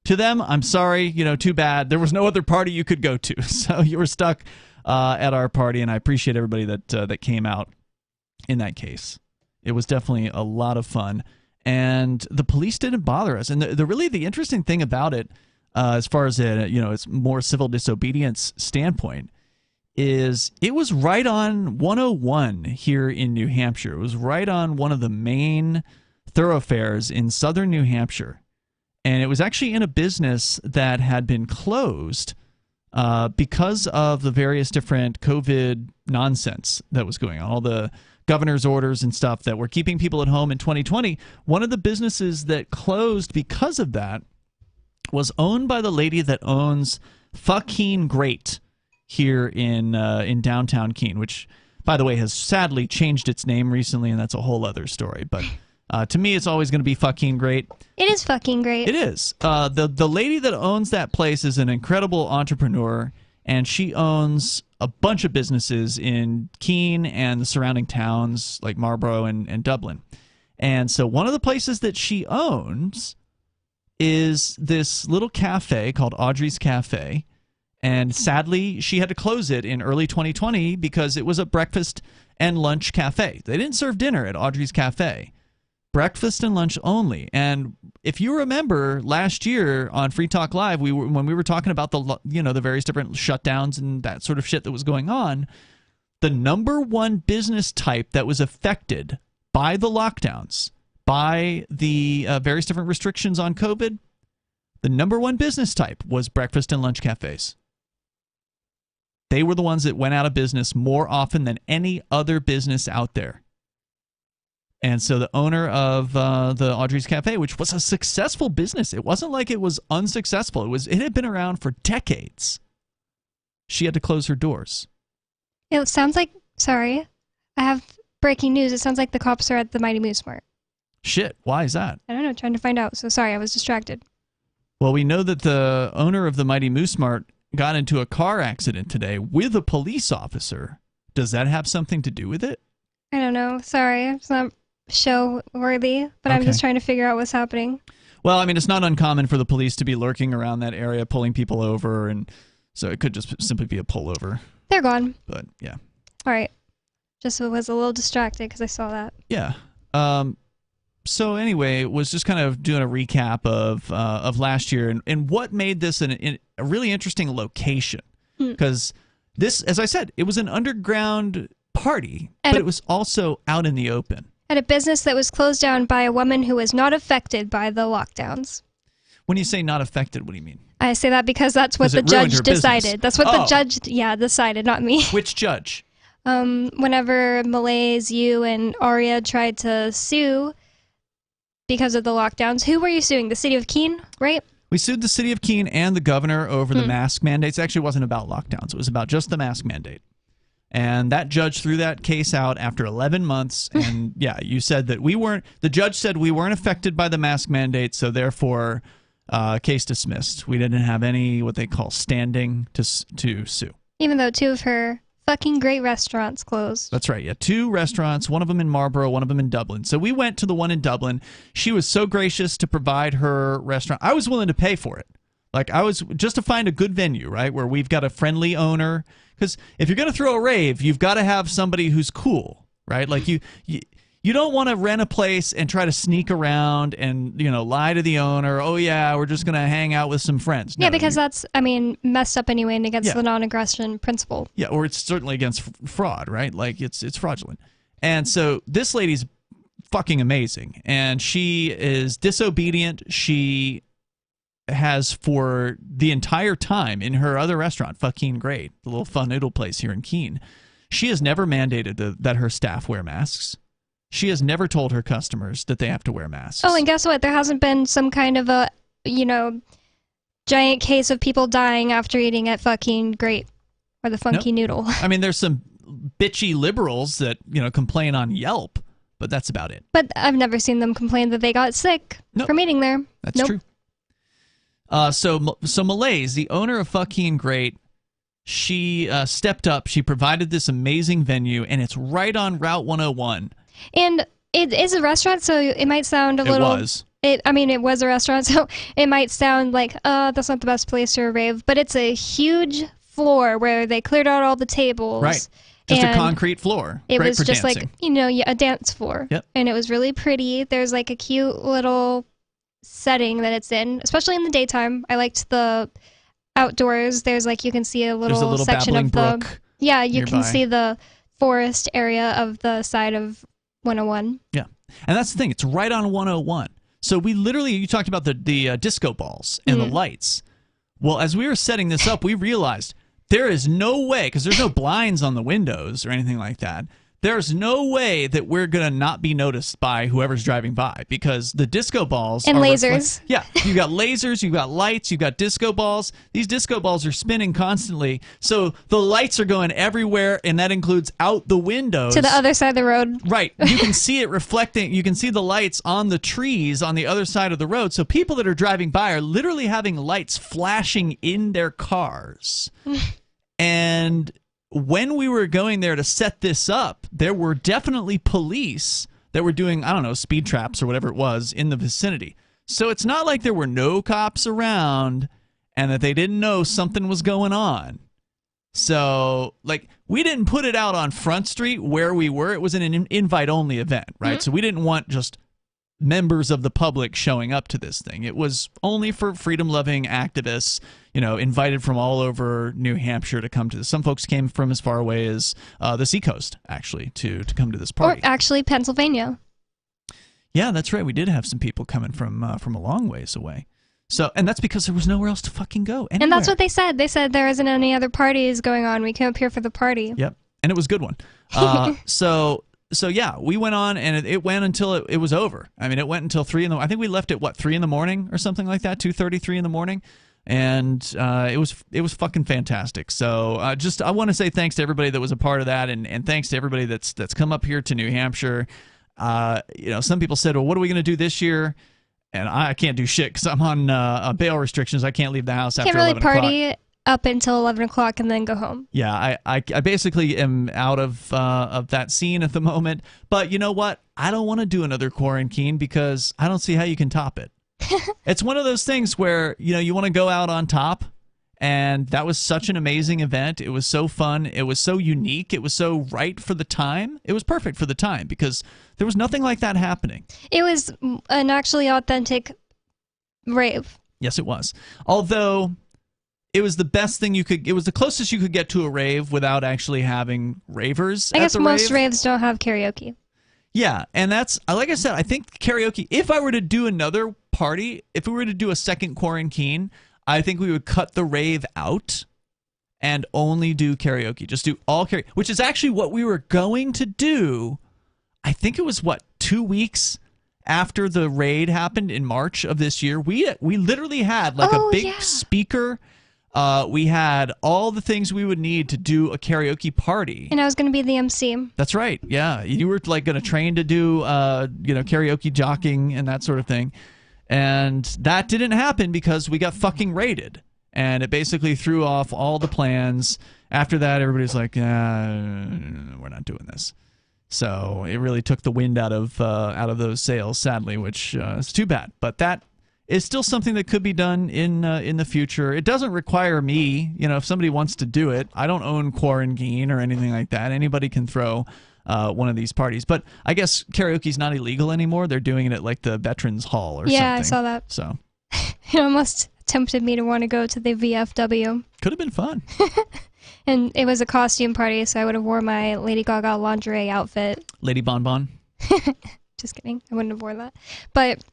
to them, I'm sorry, too bad. There was no other party you could go to, so you were stuck at our party, and I appreciate everybody that came out in that case. It was definitely a lot of fun, and the police didn't bother us. And the interesting thing about it, as far as it's more civil disobedience standpoint, is it was right on 101 here in New Hampshire. It was right on one of the main thoroughfares in southern New Hampshire. And it was actually in a business that had been closed because of the various different COVID nonsense that was going on, all the governor's orders and stuff that were keeping people at home in 2020. One of the businesses that closed because of that was owned by the lady that owns Fucking Great here in downtown Keene, which, by the way, has sadly changed its name recently, and that's a whole other story. But to me, it's always going to be Fucking Great. It is fucking great. It is. The lady that owns that place is an incredible entrepreneur, and she owns a bunch of businesses in Keene and the surrounding towns like Marlborough and Dublin. And so one of the places that she owns is this little cafe called Audrey's Cafe. And sadly, she had to close it in early 2020 because it was a breakfast and lunch cafe. They didn't serve dinner at Audrey's Cafe. Breakfast and lunch only. And if you remember last year on Free Talk Live, when we were talking about the various different shutdowns and that sort of shit that was going on, the number one business type that was affected by the lockdowns, by the various different restrictions on COVID, the number one business type was breakfast and lunch cafes. They were the ones that went out of business more often than any other business out there. And so the owner of the Audrey's Cafe, which was a successful business, it wasn't like it was unsuccessful. It had been around for decades. She had to close her doors. It sounds like, sorry, I have breaking news. It sounds like the cops are at the Mighty Moose Mart. Shit, why is that? I don't know, trying to find out. So sorry, I was distracted. Well, we know that the owner of the Mighty Moose Mart got into a car accident today with a police officer. Does that have something to do with it? I don't know. Sorry, it's not show worthy, but I'm just trying to figure out what's happening. Well, I mean, it's not uncommon for the police to be lurking around that area, pulling people over, and so it could just simply be a pullover. They're gone. But yeah. All right. Just was a little distracted because I saw that. Yeah. So anyway, was just kind of doing a recap of last year and what made this a really interesting location, because this, as I said, it was an underground party, but it was also out in the open. At a business that was closed down by a woman who was not affected by the lockdowns. When you say not affected, what do you mean? I say that because that's what the judge decided. That's what the judge, decided, not me. Which judge? Whenever Malaise, you, and Aria tried to sue because of the lockdowns. Who were you suing? The city of Keene, right? We sued the city of Keene and the governor over the mask mandates. Actually, it wasn't about lockdowns. It was about just the mask mandate. And that judge threw that case out after 11 months. And yeah, you said that the judge said we weren't affected by the mask mandate, so therefore, case dismissed. We didn't have any, what they call, standing to sue. Even though two of her fucking great restaurants closed. That's right, yeah. 2 restaurants, one of them in Marlborough, one of them in Dublin. So we went to the one in Dublin. She was so gracious to provide her restaurant. I was willing to pay for it. Like, I was just to find a good venue, right, where we've got a friendly owner. Because if you're going to throw a rave, you've got to have somebody who's cool, right? Like, you don't want to rent a place and try to sneak around and, lie to the owner. Oh, yeah, we're just going to hang out with some friends. No, yeah, because that's, messed up anyway and against the non-aggression principle. Yeah, or it's certainly against fraud, right? Like, it's fraudulent. And so this lady's fucking amazing. And she is disobedient. She has, for the entire time in her other restaurant, Fucking Great, the little fun noodle place here in Keene, she has never mandated that her staff wear masks. She has never told her customers that they have to wear masks. Oh, and guess what? There hasn't been some kind of a, giant case of people dying after eating at Fucking Great or the Funky Noodle. I mean, there's some bitchy liberals that, complain on Yelp, but that's about it. But I've never seen them complain that they got sick from eating there. That's true. So Malaise, the owner of Fucking Great, she stepped up. She provided this amazing venue, and it's right on Route 101. And it is a restaurant, so it might sound a little... It was. It was a restaurant, so it might sound like, that's not the best place to rave, but it's a huge floor where they cleared out all the tables. Right. Just a concrete floor. It was just dancing. like, a dance floor. Yep. And it was really pretty. There's like a cute little setting that it's in, especially in the daytime. I liked the outdoors. There's like, you can see a little section of the brook. Yeah, you nearby. can see the forest area of the side of 101. Yeah. And that's the thing. It's right on 101. So we literally, you talked about the disco balls and the lights. Well, as we were setting this up, we realized there is no way, because there's no blinds on the windows or anything like that. There's no way that we're going to not be noticed by whoever's driving by, because the disco balls and lasers. Yeah, you've got lasers, you've got lights, you've got disco balls. These disco balls are spinning constantly, so the lights are going everywhere, and that includes out the windows. To the other side of the road. Right. You can see it reflecting. You can see the lights on the trees on the other side of the road. So people that are driving by are literally having lights flashing in their cars. And when we were going there to set this up, there were definitely police that were doing, I don't know, speed traps or whatever it was in the vicinity. So it's not like there were no cops around and that they didn't know something was going on. So, like, we didn't put it out on Front Street where we were. It was an invite-only event, right? Mm-hmm. So we didn't want just members of the public showing up to this thing. It was only for freedom-loving activists, you know, invited from all over New Hampshire to come to this. Some folks came from as far away as the seacoast, actually, to come to this party. Or actually Pennsylvania. Yeah, that's right. We did have some people coming from a long ways away. So, and that's because there was nowhere else to fucking go. Anywhere. And that's what they said. They said there isn't any other parties going on. We came up here for the party. Yep, and it was a good one. So yeah, we went on, and it went until it was over. I mean, it went until 3 in the. I think we left at 3 in the morning or something like that, 2:33 in the morning, and it was fucking fantastic. So I want to say thanks to everybody that was a part of that, and thanks to everybody that's come up here to New Hampshire. You know, some people said, well, what are we going to do this year? And I can't do shit because I'm on bail restrictions. I can't leave the house after 11 o'clock. Can't really party up until 11 o'clock and then go home. Yeah, I basically am out of that scene at the moment. But you know what? I don't want to do another quarantine because I don't see how you can top it. It's one of those things where, you know, you want to go out on top. And that was such an amazing event. It was so fun. It was so unique. It was so right for the time. It was perfect for the time because there was nothing like that happening. It was an actually authentic rave. Yes, it was. Although it was the best thing you could. It was the closest you could get to a rave without actually having ravers. I guess most raves don't have karaoke. Yeah, and that's, like I said, I think karaoke. If I were to do another party, if we were to do a second quarantine, I think we would cut the rave out and only do karaoke. Just do all karaoke, which is actually what we were going to do. I think it was, 2 weeks after the raid happened in March of this year. We literally had like a big speaker. We had all the things we would need to do a karaoke party. And I was going to be the MC. That's right. Yeah. You were like going to train to do karaoke jockeying and that sort of thing. And that didn't happen because we got fucking raided. And it basically threw off all the plans. After that, everybody's like, we're not doing this. So it really took the wind out of those sails, sadly, which is too bad. But that is still something that could be done in the future. It doesn't require me. You know, if somebody wants to do it, I don't own Quarantine or anything like that. Anybody can throw one of these parties. But I guess karaoke's not illegal anymore. They're doing it at like the Veterans Hall or something. Yeah, I saw that. So it almost tempted me to want to go to the VFW. Could have been fun. And it was a costume party, so I would have worn my Lady Gaga lingerie outfit. Lady Bonbon? Just kidding. I wouldn't have worn that. But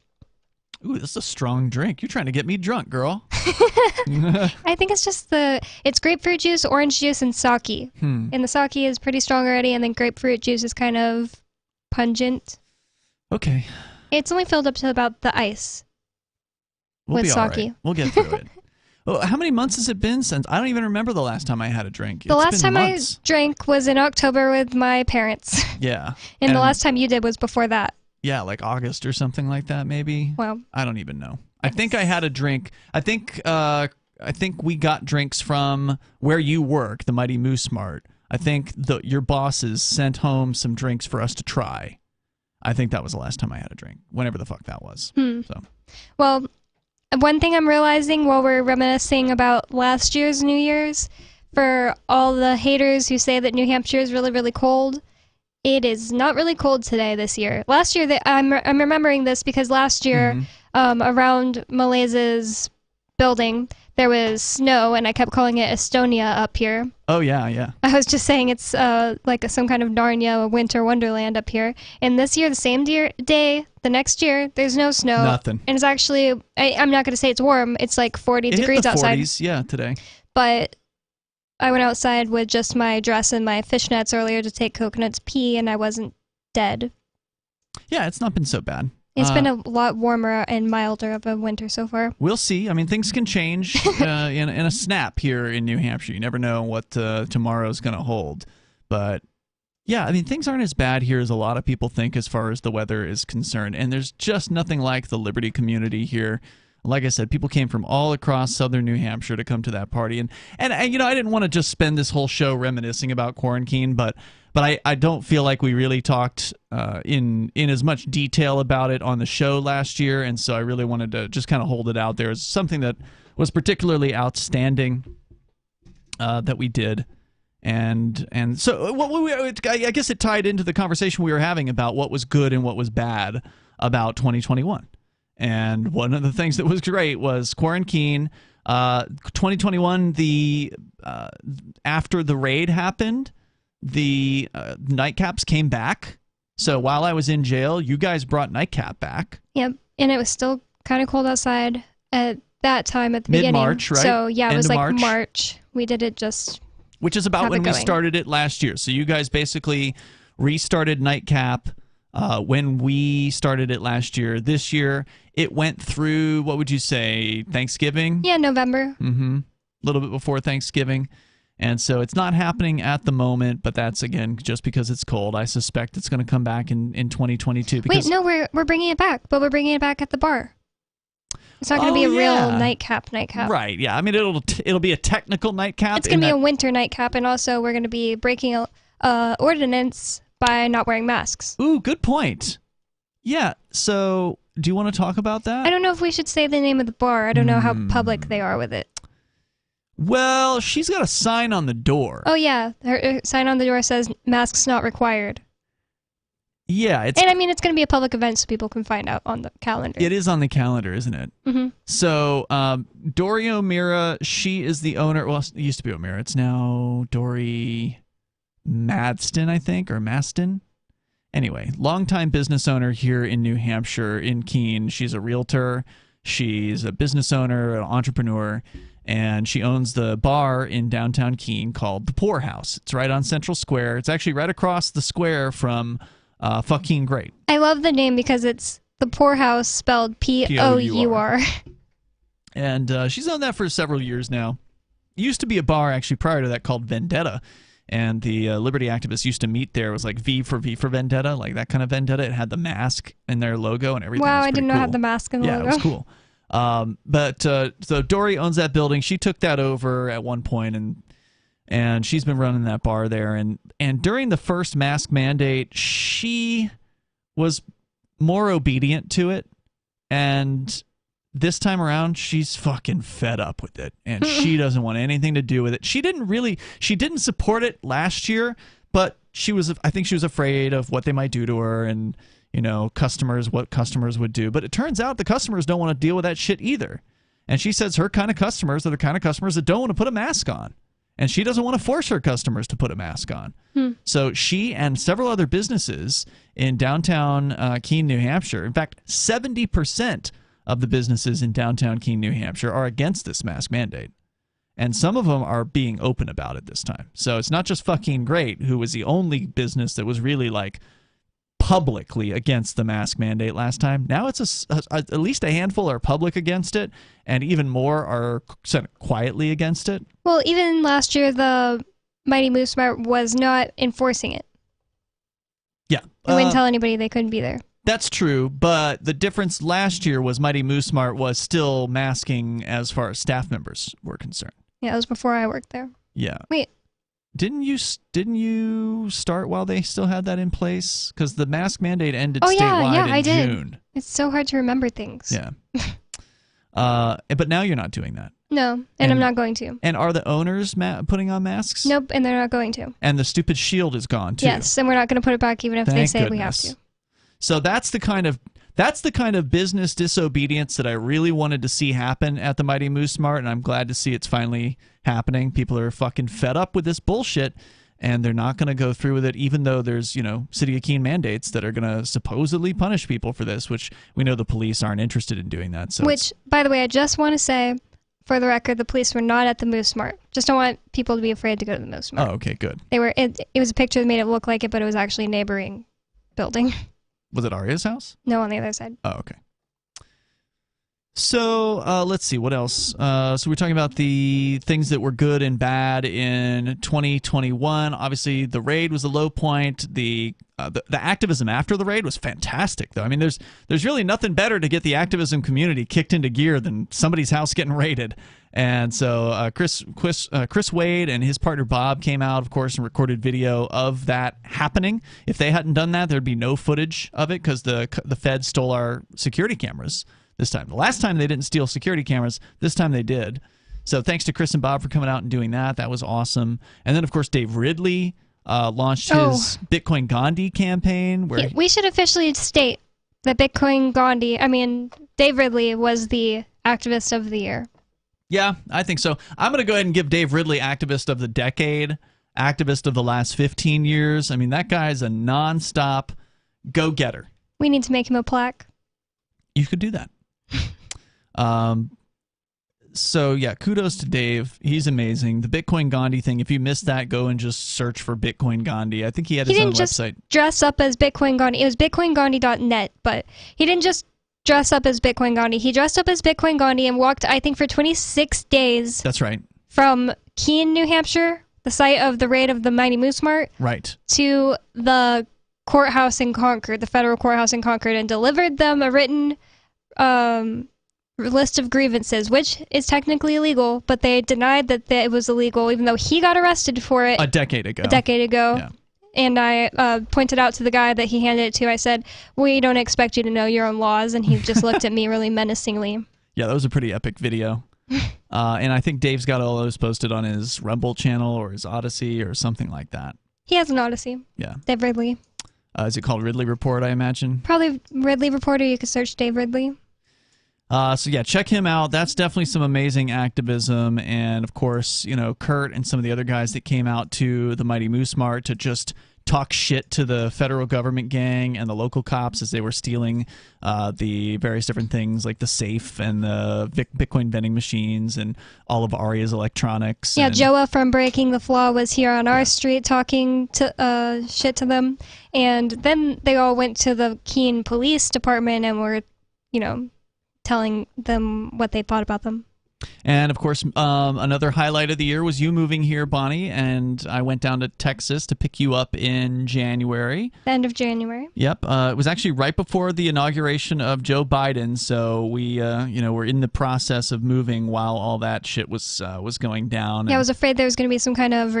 ooh, this is a strong drink. You're trying to get me drunk, girl. I think it's just it's grapefruit juice, orange juice, and sake. And the sake is pretty strong already, and then grapefruit juice is kind of pungent. Okay. It's only filled up to about the ice We'll with be sake. All right. We'll get through it. Well, how many months has it been since? I don't even remember the last time I had a drink. The last time I drank was in October with my parents. Yeah. And the last time you did was before that. Yeah, like August or something like that, maybe. Well, I don't even know. I think I had a drink. I think we got drinks from where you work, the Mighty Moose Mart. I think your bosses sent home some drinks for us to try. I think that was the last time I had a drink, whenever the fuck that was. So. Well, one thing I'm realizing while we're reminiscing about last year's New Year's, for all the haters who say that New Hampshire is really, really cold, it is not really cold today this year. Last year, I'm remembering this because last year, around Malais's building, there was snow, and I kept calling it Estonia up here. Oh, yeah, yeah. I was just saying it's like some kind of Narnia winter wonderland up here. And this year, the same day, the next year, there's no snow. Nothing. And it's actually, I'm not going to say it's warm. It's like 40 degrees outside. 40s, yeah, today. But I went outside with just my dress and my fishnets earlier to take Coconut's pee, and I wasn't dead. Yeah, it's not been so bad. It's been a lot warmer and milder of a winter so far. We'll see. I mean, things can change in a snap here in New Hampshire. You never know what tomorrow's going to hold. But, yeah, I mean, things aren't as bad here as a lot of people think as far as the weather is concerned. And there's just nothing like the Liberty community here. Like I said, people came from all across southern New Hampshire to come to that party. And you know, I didn't want to just spend this whole show reminiscing about quarantine, but I don't feel like we really talked in as much detail about it on the show last year, and so I really wanted to just kind of hold it out there as something that was particularly outstanding that we did. And so I guess it tied into the conversation we were having about what was good and what was bad about 2021. And one of the things that was great was quarantine. 2021, after the raid happened, the nightcaps came back. So while I was in jail, you guys brought nightcap back. Yep, and it was still kind of cold outside at that time at the beginning. Mid-March, right? So yeah, it was like March. We did it just... Which is about when we started it last year. So you guys basically restarted nightcap when we started it last year. This year, it went through, what would you say, Thanksgiving? Yeah, November. Mm-hmm. A little bit before Thanksgiving. And so it's not happening at the moment, but that's, again, just because it's cold. I suspect it's going to come back in 2022. Wait, no, we're bringing it back, but we're bringing it back at the bar. It's not going to be a real nightcap. Right, yeah. I mean, it'll be a technical nightcap. It's going to be a winter nightcap, and also we're going to be breaking ordinance by not wearing masks. Ooh, good point. Yeah, so do you want to talk about that? I don't know if we should say the name of the bar. I don't know how public they are with it. Well, she's got a sign on the door. Oh, yeah. Her sign on the door says, masks not required. Yeah. And I mean, it's going to be a public event so people can find out on the calendar. It is on the calendar, isn't it? Mm-hmm. So, Dory O'Meara, she is the owner. Well, it used to be O'Meara. It's now Dory Madston, I think, or Maston. Anyway, longtime business owner here in New Hampshire, in Keene. She's a realtor. She's a business owner, an entrepreneur. And she owns the bar in downtown Keene called The Poorhouse. It's right on Central Square. It's actually right across the square from Fucking Great. I love the name because it's The Poorhouse spelled P-O-U-R. And she's owned that for several years now. It used to be a bar actually prior to that called Vendetta. And the Liberty activists used to meet there. It was like V for Vendetta, like that kind of Vendetta. It had the mask in their logo and everything. Wow, I didn't know it had the mask in the logo. Yeah, it was cool. So Dory owns that building. She took that over at one point, and she's been running that bar there. And during the first mask mandate, she was more obedient to it. And this time around, she's fucking fed up with it, and she doesn't want anything to do with it. She didn't support it last year, but I think she was afraid of what they might do to her, and what customers would do. But it turns out the customers don't want to deal with that shit either. And she says her kind of customers are the kind of customers that don't want to put a mask on. And she doesn't want to force her customers to put a mask on. So she and several other businesses in downtown Keene, New Hampshire, in fact, 70% of the businesses in downtown Keene, New Hampshire are against this mask mandate. And some of them are being open about it this time. So it's not just Fucking Great, who was the only business that was really like publicly against the mask mandate last time. Now it's at least a handful are public against it, and even more are quietly against it. Well, even last year, the Mighty Moose Mart was not enforcing it. Yeah. They wouldn't tell anybody they couldn't be there. That's true, but the difference last year was Mighty Moose Mart was still masking as far as staff members were concerned. Yeah, it was before I worked there. Yeah. Wait. Didn't you start while they still had that in place? Because the mask mandate ended statewide in June. It's so hard to remember things. Yeah. But now you're not doing that. No, and I'm not going to. And are the owners putting on masks? Nope, and they're not going to. And the stupid shield is gone too. Yes, and we're not going to put it back even if they say we have to. So that's the kind of That's the kind of business disobedience that I really wanted to see happen at the Mighty Moose Mart, and I'm glad to see it's finally happening. People are fucking fed up with this bullshit, and they're not going to go through with it, even though there's, City of Keene mandates that are going to supposedly punish people for this, which we know the police aren't interested in doing that. So which, by the way, I just want to say, for the record, the police were not at the Moose Mart. Just don't want people to be afraid to go to the Moose Mart. Oh, okay, good. They were. It was a picture that made it look like it, but it was actually a neighboring building. Was it Arya's house? No, on the other side. Oh, okay. So let's see, what else? So we're talking about the things that were good and bad in 2021. Obviously, the raid was a low point. The activism after the raid was fantastic, though. I mean, there's really nothing better to get the activism community kicked into gear than somebody's house getting raided. And so Chris Wade and his partner Bob came out, of course, and recorded video of that happening. If they hadn't done that, there'd be no footage of it because the feds stole our security cameras this time. The last time they didn't steal security cameras. This time they did. So thanks to Chris and Bob for coming out and doing that. That was awesome. And then, of course, Dave Ridley launched his Bitcoin Gandhi campaign. Where we should officially state that Dave Ridley was the activist of the year. Yeah, I think so. I'm going to go ahead and give Dave Ridley activist of the decade, activist of the last 15 years. I mean, that guy's a nonstop go-getter. We need to make him a plaque. You could do that. So yeah, kudos to Dave. He's amazing. The Bitcoin Gandhi thing, if you missed that, go and just search for Bitcoin Gandhi. I think he had his own website. He didn't just dress up as Bitcoin Gandhi. It was bitcoingandhi.net, but he didn't just dress up as Bitcoin Gandhi. He dressed up as Bitcoin Gandhi and walked, I think, for 26 days. That's right. From Keene, New Hampshire, the site of the raid of the Mighty Moose Mart, right, to the courthouse in Concord, the federal courthouse in Concord, and delivered them a written list of grievances, which is technically illegal, but they denied that it was illegal, even though he got arrested for it a decade ago. Yeah. And I pointed out to the guy that he handed it to, I said, we don't expect you to know your own laws, and he just looked at me really menacingly. Yeah, that was a pretty epic video. And I think Dave's got all those posted on his Rumble channel or his Odyssey or something like that. He has an Odyssey. Yeah. Dave Ridley. Is it called Ridley Report, I imagine? Probably Ridley Report, or you could search Dave Ridley. So yeah, check him out. That's definitely some amazing activism. And of course, Kurt and some of the other guys that came out to the Mighty Moose Mart to just talk shit to the federal government gang and the local cops as they were stealing the various different things like the safe and the Bitcoin vending machines and all of Arya's electronics. Yeah, Joa from Breaking the Flaw was here on our street talking to shit to them. And then they all went to the Keene Police Department and were, telling them what they thought about them. And, of course, another highlight of the year was you moving here, Bonnie, and I went down to Texas to pick you up in January. The end of January. Yep. It was actually right before the inauguration of Joe Biden, so we, were in the process of moving while all that shit was going down. Yeah, I was afraid there was going to be some kind of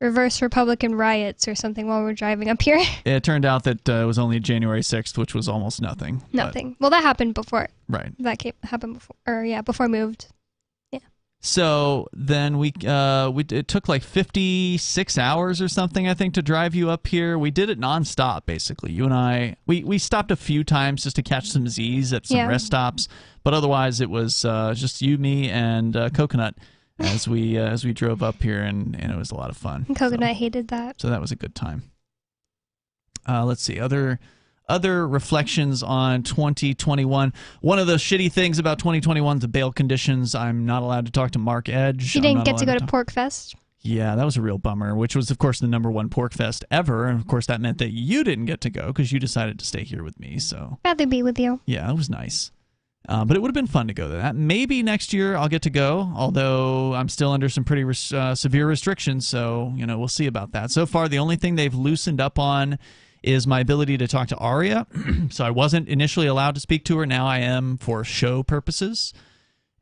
reverse Republican riots or something while we were driving up here. It turned out that it was only January 6th, which was almost nothing. Nothing. Well, that happened before. Right. That happened before, before I moved. Yeah. So then it took like 56 hours or something, I think, to drive you up here. We did it nonstop, basically. You and I, we stopped a few times just to catch some Z's at some rest stops, but otherwise it was just you, me, and Coconut as we drove up here, and it was a lot of fun. And Coconut hated that. So that was a good time. Let's see, other reflections on 2021. One of the shitty things about 2021 is the bail conditions. I'm not allowed to talk to Mark Edge. You didn't get to go to Pork Fest? Yeah, that was a real bummer, which was, of course, the #1 Pork Fest ever. And, of course, that meant that you didn't get to go because you decided to stay here with me. So rather be with you. Yeah, it was nice. But it would have been fun to go to that. Maybe next year I'll get to go, although I'm still under some pretty severe restrictions, so we'll see about that. So far, the only thing they've loosened up on is my ability to talk to Arya. So I wasn't initially allowed to speak to her. Now I am for show purposes.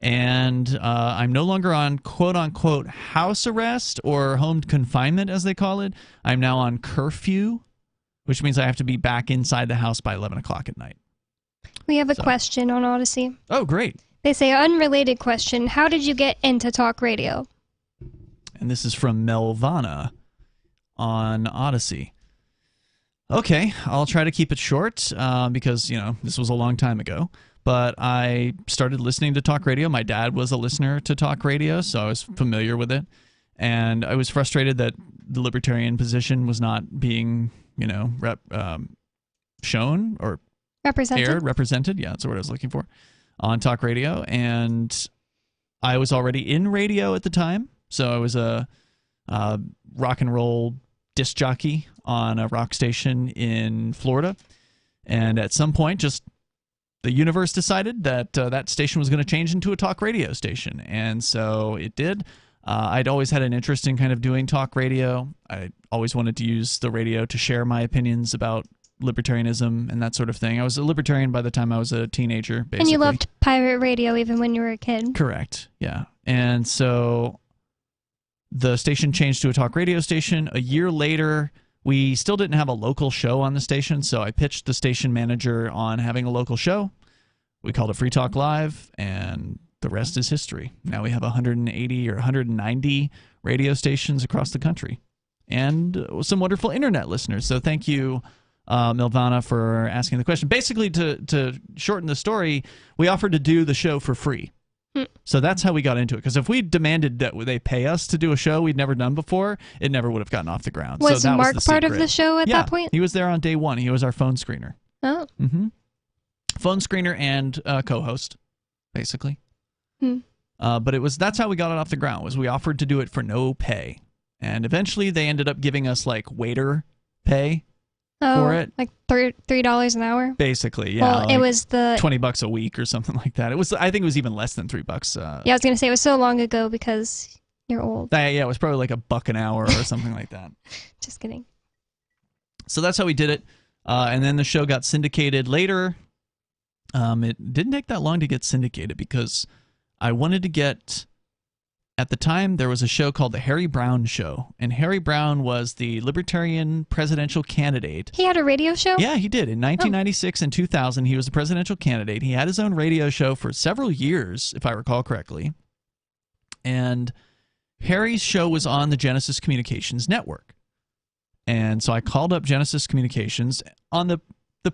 And I'm no longer on quote-unquote house arrest or home confinement, as they call it. I'm now on curfew, which means I have to be back inside the house by 11 o'clock at night. We have a question on Odyssey. Oh, great. They say, unrelated question, how did you get into talk radio? And this is from Melvana on Odyssey. Okay, I'll try to keep it short because, this was a long time ago. But I started listening to talk radio. My dad was a listener to talk radio, so I was familiar with it. And I was frustrated that the libertarian position was not being, shown or represented. Yeah, that's the word I was looking for, on talk radio. And I was already in radio at the time, so I was a rock and roll disc jockey on a rock station in Florida. And at some point, just the universe decided that that station was going to change into a talk radio station. And so it did. I'd always had an interest in kind of doing talk radio. I always wanted to use the radio to share my opinions about libertarianism and that sort of thing. I was a libertarian by the time I was a teenager, basically. And you loved pirate radio even when you were a kid. Correct, yeah. And so the station changed to a talk radio station. A year later, we still didn't have a local show on the station, so I pitched the station manager on having a local show. We called it Free Talk Live, and the rest is history. Now we have 180 or 190 radio stations across the country and some wonderful internet listeners. So thank you, Milvana, for asking the question. Basically, to shorten the story, we offered to do the show for free. So that's how we got into it. Because if we demanded that they pay us to do a show we'd never done before, it never would have gotten off the ground. Was so that Mark was the part of secret. the show at that point? He was there on day one. He was our phone screener. Oh. Phone screener and co-host, basically. But that's how we got it off the ground, was we offered to do it for no pay. And eventually they ended up giving us like waiter pay for it. Like $3 an hour? Basically, yeah. Well, like it was the $20 a week or something like that. I think it was even less than $3. Yeah, I was going to say it was so long ago because you're old. Yeah, it was probably like $1 an hour or something like that. Just kidding. So that's how we did it. And then the show got syndicated later. It didn't take that long to get syndicated because I wanted to get, at the time, there was a show called The Harry Brown Show, and Harry Brown was the Libertarian presidential candidate. He had a radio show? Yeah, he did. In 1996 and 2000, he was the presidential candidate. He had his own radio show for several years, if I recall correctly. And Harry's show was on the Genesis Communications Network. And so I called up Genesis Communications on the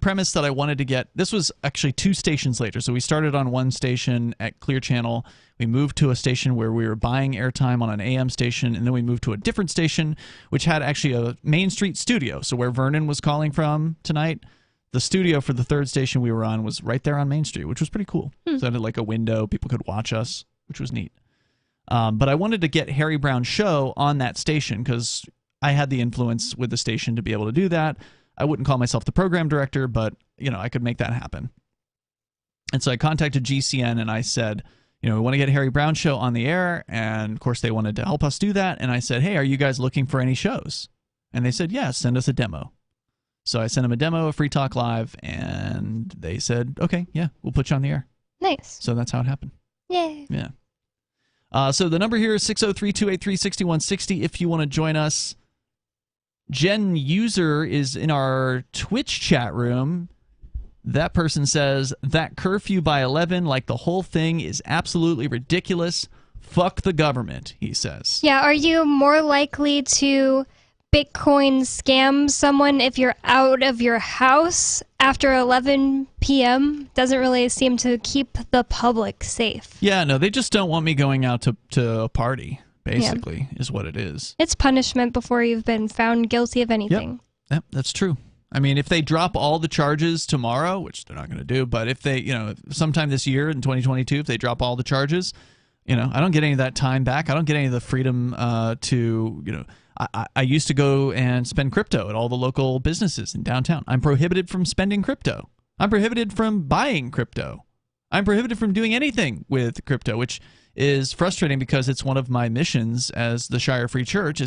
premise that I wanted to get. This was actually 2 stations later. So we started on one station at Clear Channel. We moved to a station where we were buying airtime on an AM station, and then we moved to a different station, which had actually a Main Street studio. So where Vernon was calling from tonight, the studio for the third station we were on was right there on Main Street, which was pretty cool. So it had like a window. People could watch us, which was neat. But I wanted to get Harry Brown's show on that station because I had the influence with the station to be able to do that. I wouldn't call myself the program director, but, I could make that happen. And so I contacted GCN and I said, we want to get Harry Brown show on the air. And, of course, they wanted to help us do that. And I said, hey, are you guys looking for any shows? And they said, yeah, send us a demo. So I sent them a demo of Free Talk Live, and they said, okay, yeah, we'll put you on the air. Nice. So that's how it happened. Yay. Yeah. So the number here is 603-283-6160 if you want to join us. Jen User is in our Twitch chat room. That person says, that curfew by 11, like the whole thing, is absolutely ridiculous. Fuck the government, he says. Yeah, are you more likely to Bitcoin scam someone if you're out of your house after 11 p.m.? Doesn't really seem to keep the public safe. Yeah, no, they just don't want me going out to a party. Basically, is what it is. It's punishment before you've been found guilty of anything. Yep, that's true. I mean, if they drop all the charges tomorrow, which they're not going to do, but if they, sometime this year in 2022, if they drop all the charges, I don't get any of that time back. I don't get any of the freedom to, I used to go and spend crypto at all the local businesses in downtown. I'm prohibited from spending crypto. I'm prohibited from buying crypto. I'm prohibited from doing anything with crypto, which is frustrating because it's one of my missions as the Shire Free Church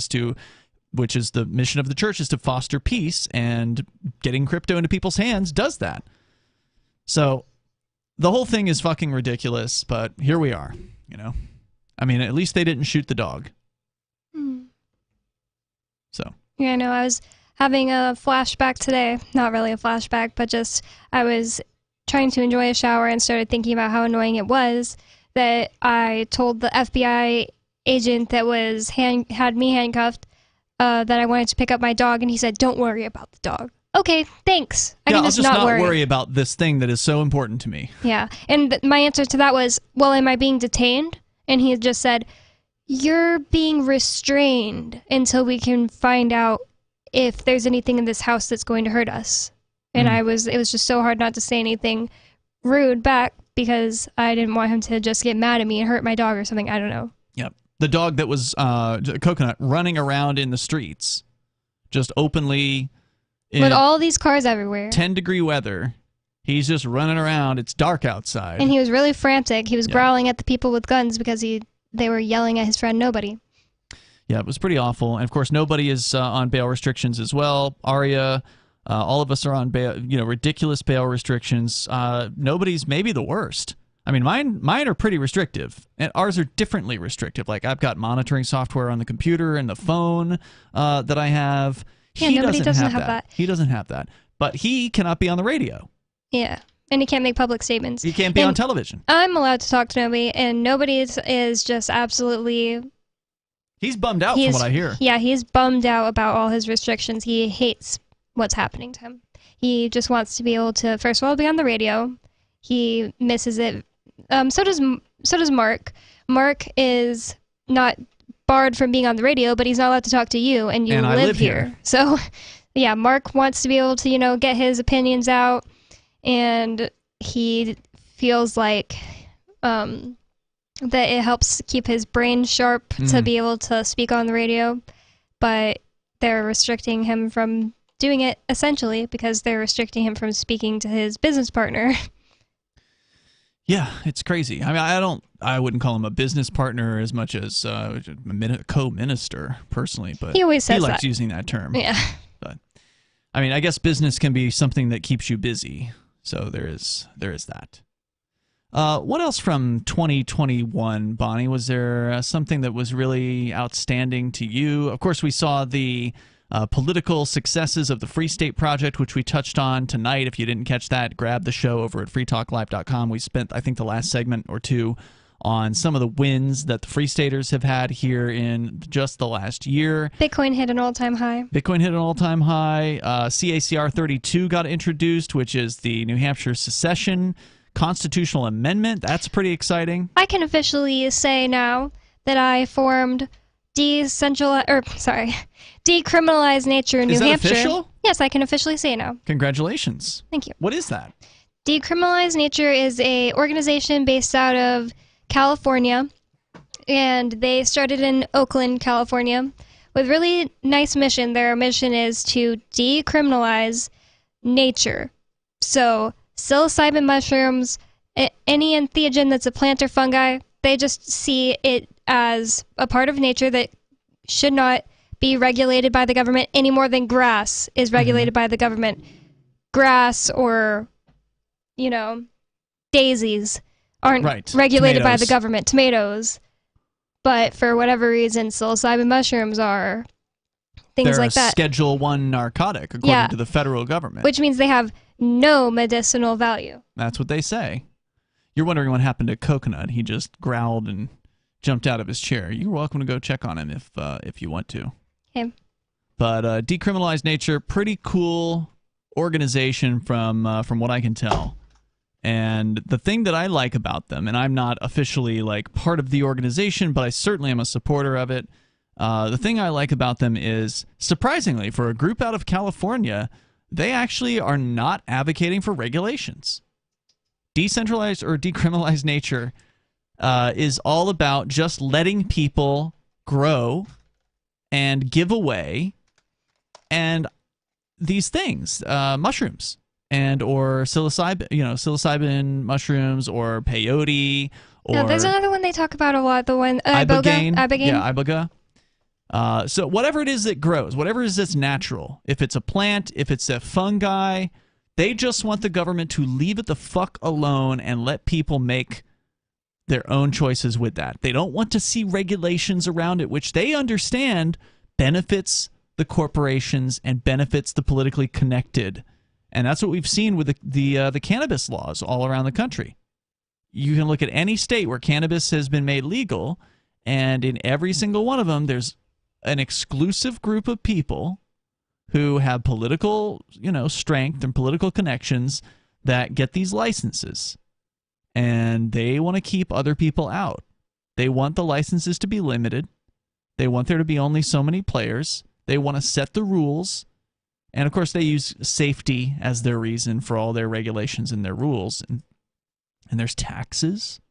which is the mission of the church, is to foster peace, and getting crypto into people's hands does that. So the whole thing is fucking ridiculous, but here we are, I mean, at least they didn't shoot the dog. So. Yeah, no, I was having a flashback today. Not really a flashback, but just I was trying to enjoy a shower and started thinking about how annoying it was that I told the FBI agent that was had me handcuffed that I wanted to pick up my dog, and he said, "Don't worry about the dog." okay, thanks. I can I'll just not worry about this thing that is so important to me. Yeah, and my answer to that was, well, am I being detained? And he just said, you're being restrained until we can find out if there's anything in this house that's going to hurt us. And it was just so hard not to say anything rude back because I didn't want him to just get mad at me and hurt my dog or something. I don't know. Yep. The dog that was Coconut running around in the streets, just openly. With all these cars everywhere. 10-degree weather. He's just running around. It's dark outside. And he was really frantic. He was growling at the people with guns because they were yelling at his friend Nobody. Yeah, it was pretty awful. And of course, Nobody is on bail restrictions as well. Arya, all of us are on bail, ridiculous bail restrictions. Nobody's maybe the worst. I mean, mine are pretty restrictive, and ours are differently restrictive. Like, I've got monitoring software on the computer and the phone that I have. Yeah, Nobody doesn't have that. He doesn't have that. But he cannot be on the radio. Yeah, and he can't make public statements. He can't be on television. I'm allowed to talk to Nobody, and Nobody is just absolutely... He's bummed out from what I hear. Yeah, he's bummed out about all his restrictions. He hates what's happening to him. He just wants to be able to, first of all, be on the radio. He misses it. So does Mark. Mark is not barred from being on the radio, but he's not allowed to talk to you, and you live here. So, yeah, Mark wants to be able to, get his opinions out, and he feels like that it helps keep his brain sharp to be able to speak on the radio, but they're restricting him from doing it, essentially, because they're restricting him from speaking to his business partner. Yeah, it's crazy. I mean, I wouldn't call him a business partner as much as a co-minister, personally, but he always says he likes using that term. Yeah. But I mean, I guess business can be something that keeps you busy. So there is that. What else from 2021, Bonnie? Was there something that was really outstanding to you? Of course, we saw the political successes of the Free State Project, which we touched on tonight. If you didn't catch that, grab the show over at freetalklive.com. We spent, I think, the last segment or two on some of the wins that the Free Staters have had here in just the last year. Bitcoin hit an all-time high. CACR 32 got introduced, which is the New Hampshire secession constitutional amendment. That's pretty exciting. I can officially say now that I formed Decriminalized Nature in New Hampshire. Is that official? Yes, I can officially say now. Congratulations. Thank you. What is that? Decriminalized Nature is a organization based out of California, and they started in Oakland, California, with really nice mission. Their mission is to decriminalize nature. So psilocybin mushrooms, any entheogen that's a plant or fungi, they just see it as a part of nature that should not be regulated by the government any more than grass is regulated by the government. Grass or, daisies aren't regulated by the government. Tomatoes. But for whatever reason, psilocybin mushrooms are things like that. They're a Schedule 1 narcotic, according to the federal government. Which means they have no medicinal value. That's what they say. You're wondering what happened to Coconut. He just growled and jumped out of his chair. You're welcome to go check on him if you want to. Okay. But Decriminalized Nature, pretty cool organization from what I can tell. And the thing that I like about them, and I'm not officially like part of the organization, but I certainly am a supporter of it. The thing I like about them is, surprisingly, for a group out of California, they actually are not advocating for regulations. Decentralized or Decriminalized Nature is all about just letting people grow and give away and these things, mushrooms and or psilocybin mushrooms or peyote or there's another one they talk about a lot. The one ibogaine. Yeah, iboga. So whatever it is that grows, whatever it is that's natural, if it's a plant, if it's a fungi, they just want the government to leave it the fuck alone and let people make their own choices with that. They don't want to see regulations around it, which they understand benefits the corporations and benefits the politically connected. And that's what we've seen with the cannabis laws all around the country. You can look at any state where cannabis has been made legal, and in every single one of them, there's an exclusive group of people who have political, strength and political connections that get these licenses. And they want to keep other people out. They want the licenses to be limited. They want there to be only so many players. They want to set the rules. And, of course, they use safety as their reason for all their regulations and their rules. And there's taxes.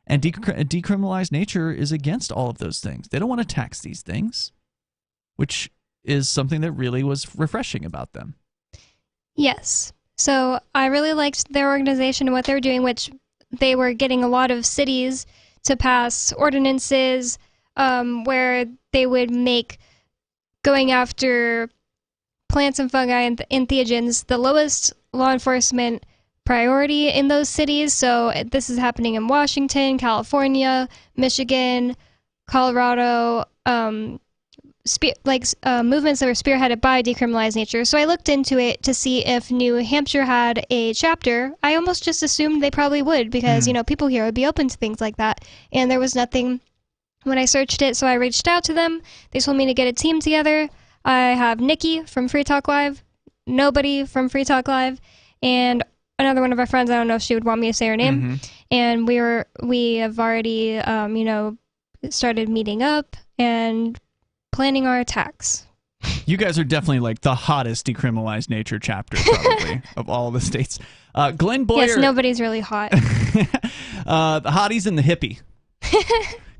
And Decriminalized Nature is against all of those things. They don't want to tax these things, which is something that really was refreshing about them. Yes. So I really liked their organization and what they were doing, which they were getting a lot of cities to pass ordinances where they would make going after plants and fungi and entheogens the lowest law enforcement priority in those cities. So this is happening in Washington, California, Michigan, Colorado, movements that were spearheaded by Decriminalized Nature. So I looked into it to see if New Hampshire had a chapter. I almost just assumed they probably would because, people here would be open to things like that. And there was nothing when I searched it, so I reached out to them. They told me to get a team together. I have Nikki from Free Talk Live, nobody from Free Talk Live, and another one of our friends. I don't know if she would want me to say her name. And we have already, started meeting up and planning our attacks. You guys are definitely like the hottest Decriminalized Nature chapter, probably, of all the states. Glenn Boyer. Yes, nobody's really hot. The hotties and the hippie.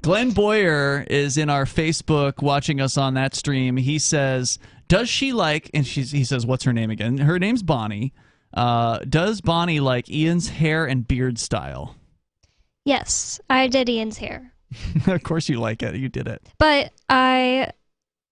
Glenn Boyer is in our Facebook watching us on that stream. He says, does she like, and he says, what's her name again? Her name's Bonnie. Does Bonnie like Ian's hair and beard style? Yes, I did Ian's hair. Of course you like it. You did it. But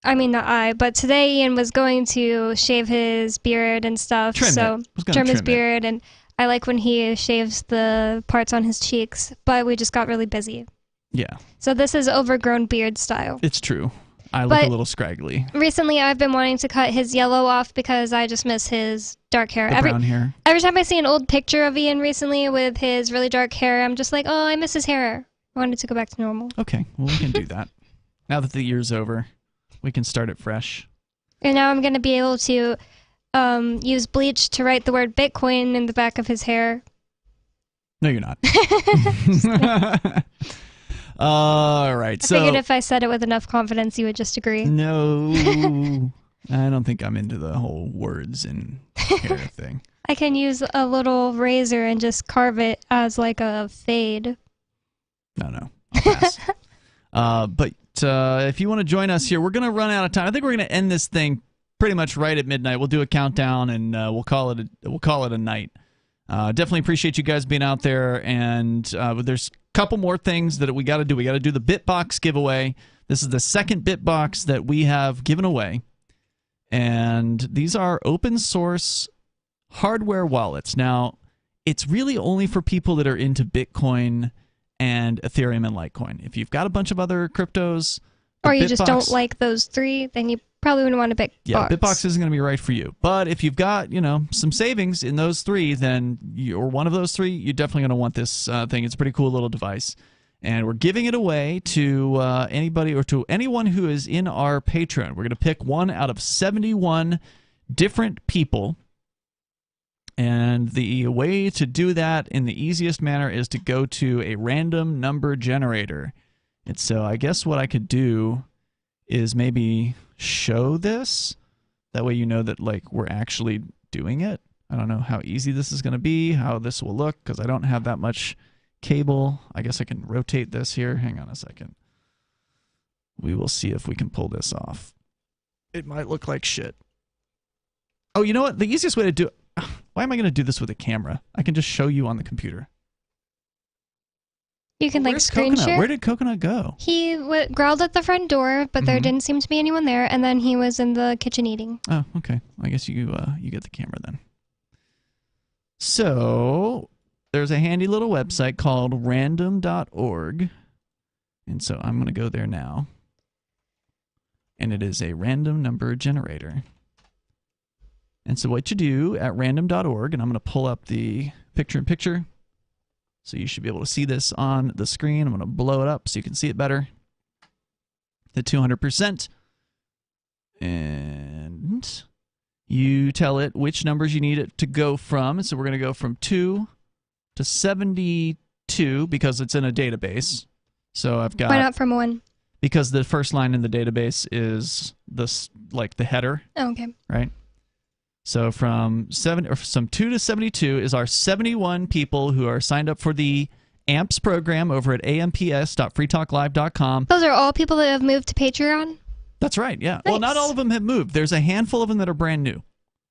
but today Ian was going to shave his beard and stuff. Trim his beard, and I like when he shaves the parts on his cheeks, but we just got really busy. Yeah. So this is overgrown beard style. It's true. I look a little scraggly. Recently, I've been wanting to cut his yellow off because I just miss his dark hair. Brown hair. Every time I see an old picture of Ian recently with his really dark hair, I'm just like, oh, I miss his hair. I wanted to go back to normal. Okay, well, we can do that. Now that the year's over, we can start it fresh. And now I'm going to be able to use bleach to write the word Bitcoin in the back of his hair. No, you're not. All right. I figured if I said it with enough confidence, you would just agree. No, I don't think I'm into the whole words and hair thing. I can use a little razor and just carve it as like a fade. No, I'll pass. But if you want to join us here, we're going to run out of time. I think we're going to end this thing pretty much right at midnight. We'll do a countdown and we'll call it a night. Definitely appreciate you guys being out there, and there's couple more things that we got to do. We got to do the Bitbox giveaway. This is the second Bitbox that we have given away. And these are open source hardware wallets. Now, it's really only for people that are into Bitcoin and Ethereum and Litecoin. If you've got a bunch of other cryptos, or you just don't like those three, then you probably wouldn't want a Bitbox. Yeah, Bitbox isn't going to be right for you. But if you've got, some savings in those three, then or one of those three, you're definitely going to want this thing. It's a pretty cool little device. And we're giving it away to anybody or to anyone who is in our Patreon. We're going to pick one out of 71 different people. And the way to do that in the easiest manner is to go to a random number generator. And so I guess what I could do is maybe show this. That way you know that we're actually doing it. I don't know how easy this is going to be, how this will look, because I don't have that much cable. I guess I can rotate this here. Hang on a second. We will see if we can pull this off. It might look like shit. Oh, you know what? The easiest way to do it... Why am I going to do this with a camera? I can just show you on the computer. You can screen share. Where did Coconut go? He growled at the front door, but there didn't seem to be anyone there, and then he was in the kitchen eating. Oh, okay. I guess you get the camera then. So there's a handy little website called random.org, and so I'm going to go there now, and it is a random number generator. And so what you do at random.org, and I'm going to pull up the picture-in-picture. So you should be able to see this on the screen. I'm going to blow it up so you can see it better. The 200%. And You tell it which numbers you need it to go from. So we're going to go from 2 to 72 because it's in a database. So I've got... Why not from 1? Because the first line in the database is the header. Oh, okay. Right? So from 2 to 72 is our 71 people who are signed up for the AMPS program over at amps.freetalklive.com. Those are all people that have moved to Patreon? That's right, yeah. Nice. Well, not all of them have moved. There's a handful of them that are brand new,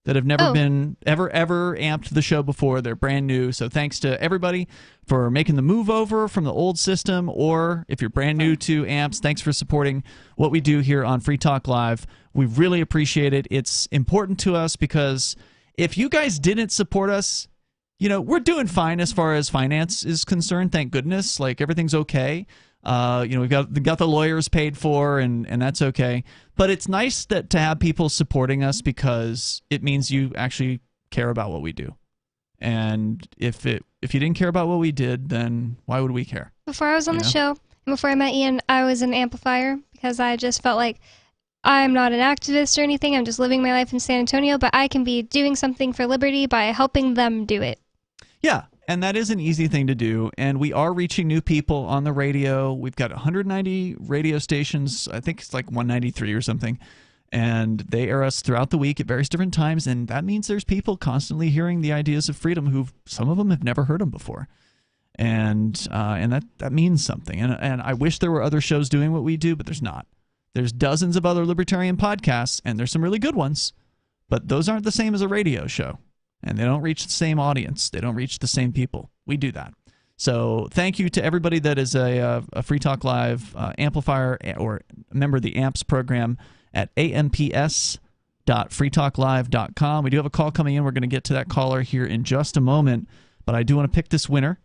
that have never been ever amped the show before. They're brand new. So thanks to everybody for making the move over from the old system, or if you're brand new to AMPS, thanks for supporting what we do here on Free Talk Live. We really appreciate it. It's important to us because if you guys didn't support us, we're doing fine as far as finance is concerned. Thank goodness. Like, everything's okay. We've got the lawyers paid for, and that's okay. But it's nice to have people supporting us because it means you actually care about what we do. And if you didn't care about what we did, then why would we care? Before I was on the show, and before I met Ian, I was an amplifier because I just felt like I'm not an activist or anything. I'm just living my life in San Antonio, but I can be doing something for liberty by helping them do it. Yeah. And that is an easy thing to do, and we are reaching new people on the radio. We've got 190 radio stations. I think it's like 193 or something, and they air us throughout the week at various different times, and that means there's people constantly hearing the ideas of freedom who some of them have never heard them before, and that means something. And I wish there were other shows doing what we do, but there's not. There's dozens of other libertarian podcasts, and there's some really good ones, but those aren't the same as a radio show. And they don't reach the same audience. They don't reach the same people. We do that. So thank you to everybody that is a Free Talk Live amplifier or a member of the AMPS program at amps.freetalklive.com. We do have a call coming in. We're going to get to that caller here in just a moment. But I do want to pick this winner.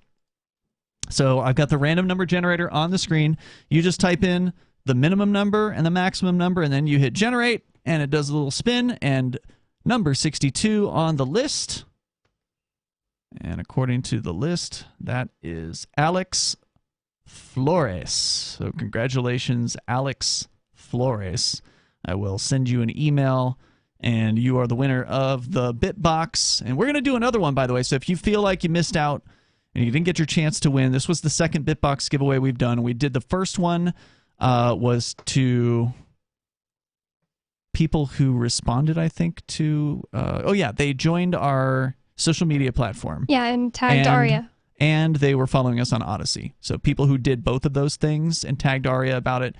So I've got the random number generator on the screen. You just type in the minimum number and the maximum number, and then you hit generate, and it does a little spin, and number 62 on the list, and according to the list, that is Alex Flores. So congratulations, Alex Flores. I will send you an email, and you are the winner of the Bitbox. And we're going to do another one, by the way, so if you feel like you missed out and you didn't get your chance to win, this was the second Bitbox giveaway we've done. We did the first one was to people who responded, I think, to they joined our social media platform. Yeah, and tagged Aria. And they were following us on Odyssey. So people who did both of those things and tagged Aria about it.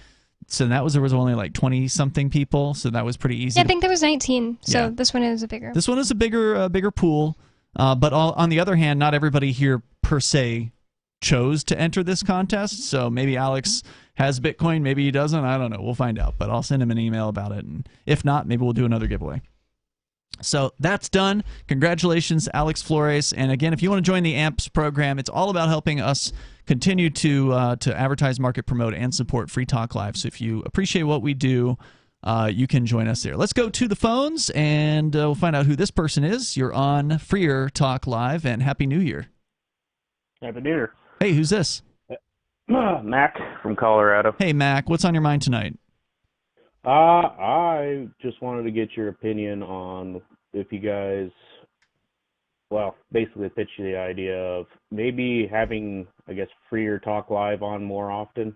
So there was only like 20-something people, so that was pretty easy. Yeah, I think there was 19, so this one is a bigger. This one is a bigger pool. But on the other hand, not everybody here per se chose to enter this contest. So maybe Alex has Bitcoin, maybe he doesn't. I don't know. We'll find out. But I'll send him an email about it. And if not, maybe we'll do another giveaway. So that's done. Congratulations, Alex Flores. And again, if you want to join the AMPS program, it's all about helping us continue to advertise, market, promote, and support Free Talk Live. So if you appreciate what we do, you can join us there. Let's go to the phones, and we'll find out who this person is. You're on Freer Talk Live, and Happy New Year. Happy New Year. Hey, who's this? Mac from Colorado. Hey, Mac. What's on your mind tonight? I just wanted to get your opinion on if you guys, basically pitch you the idea of maybe having, I guess, Freer Talk Live on more often.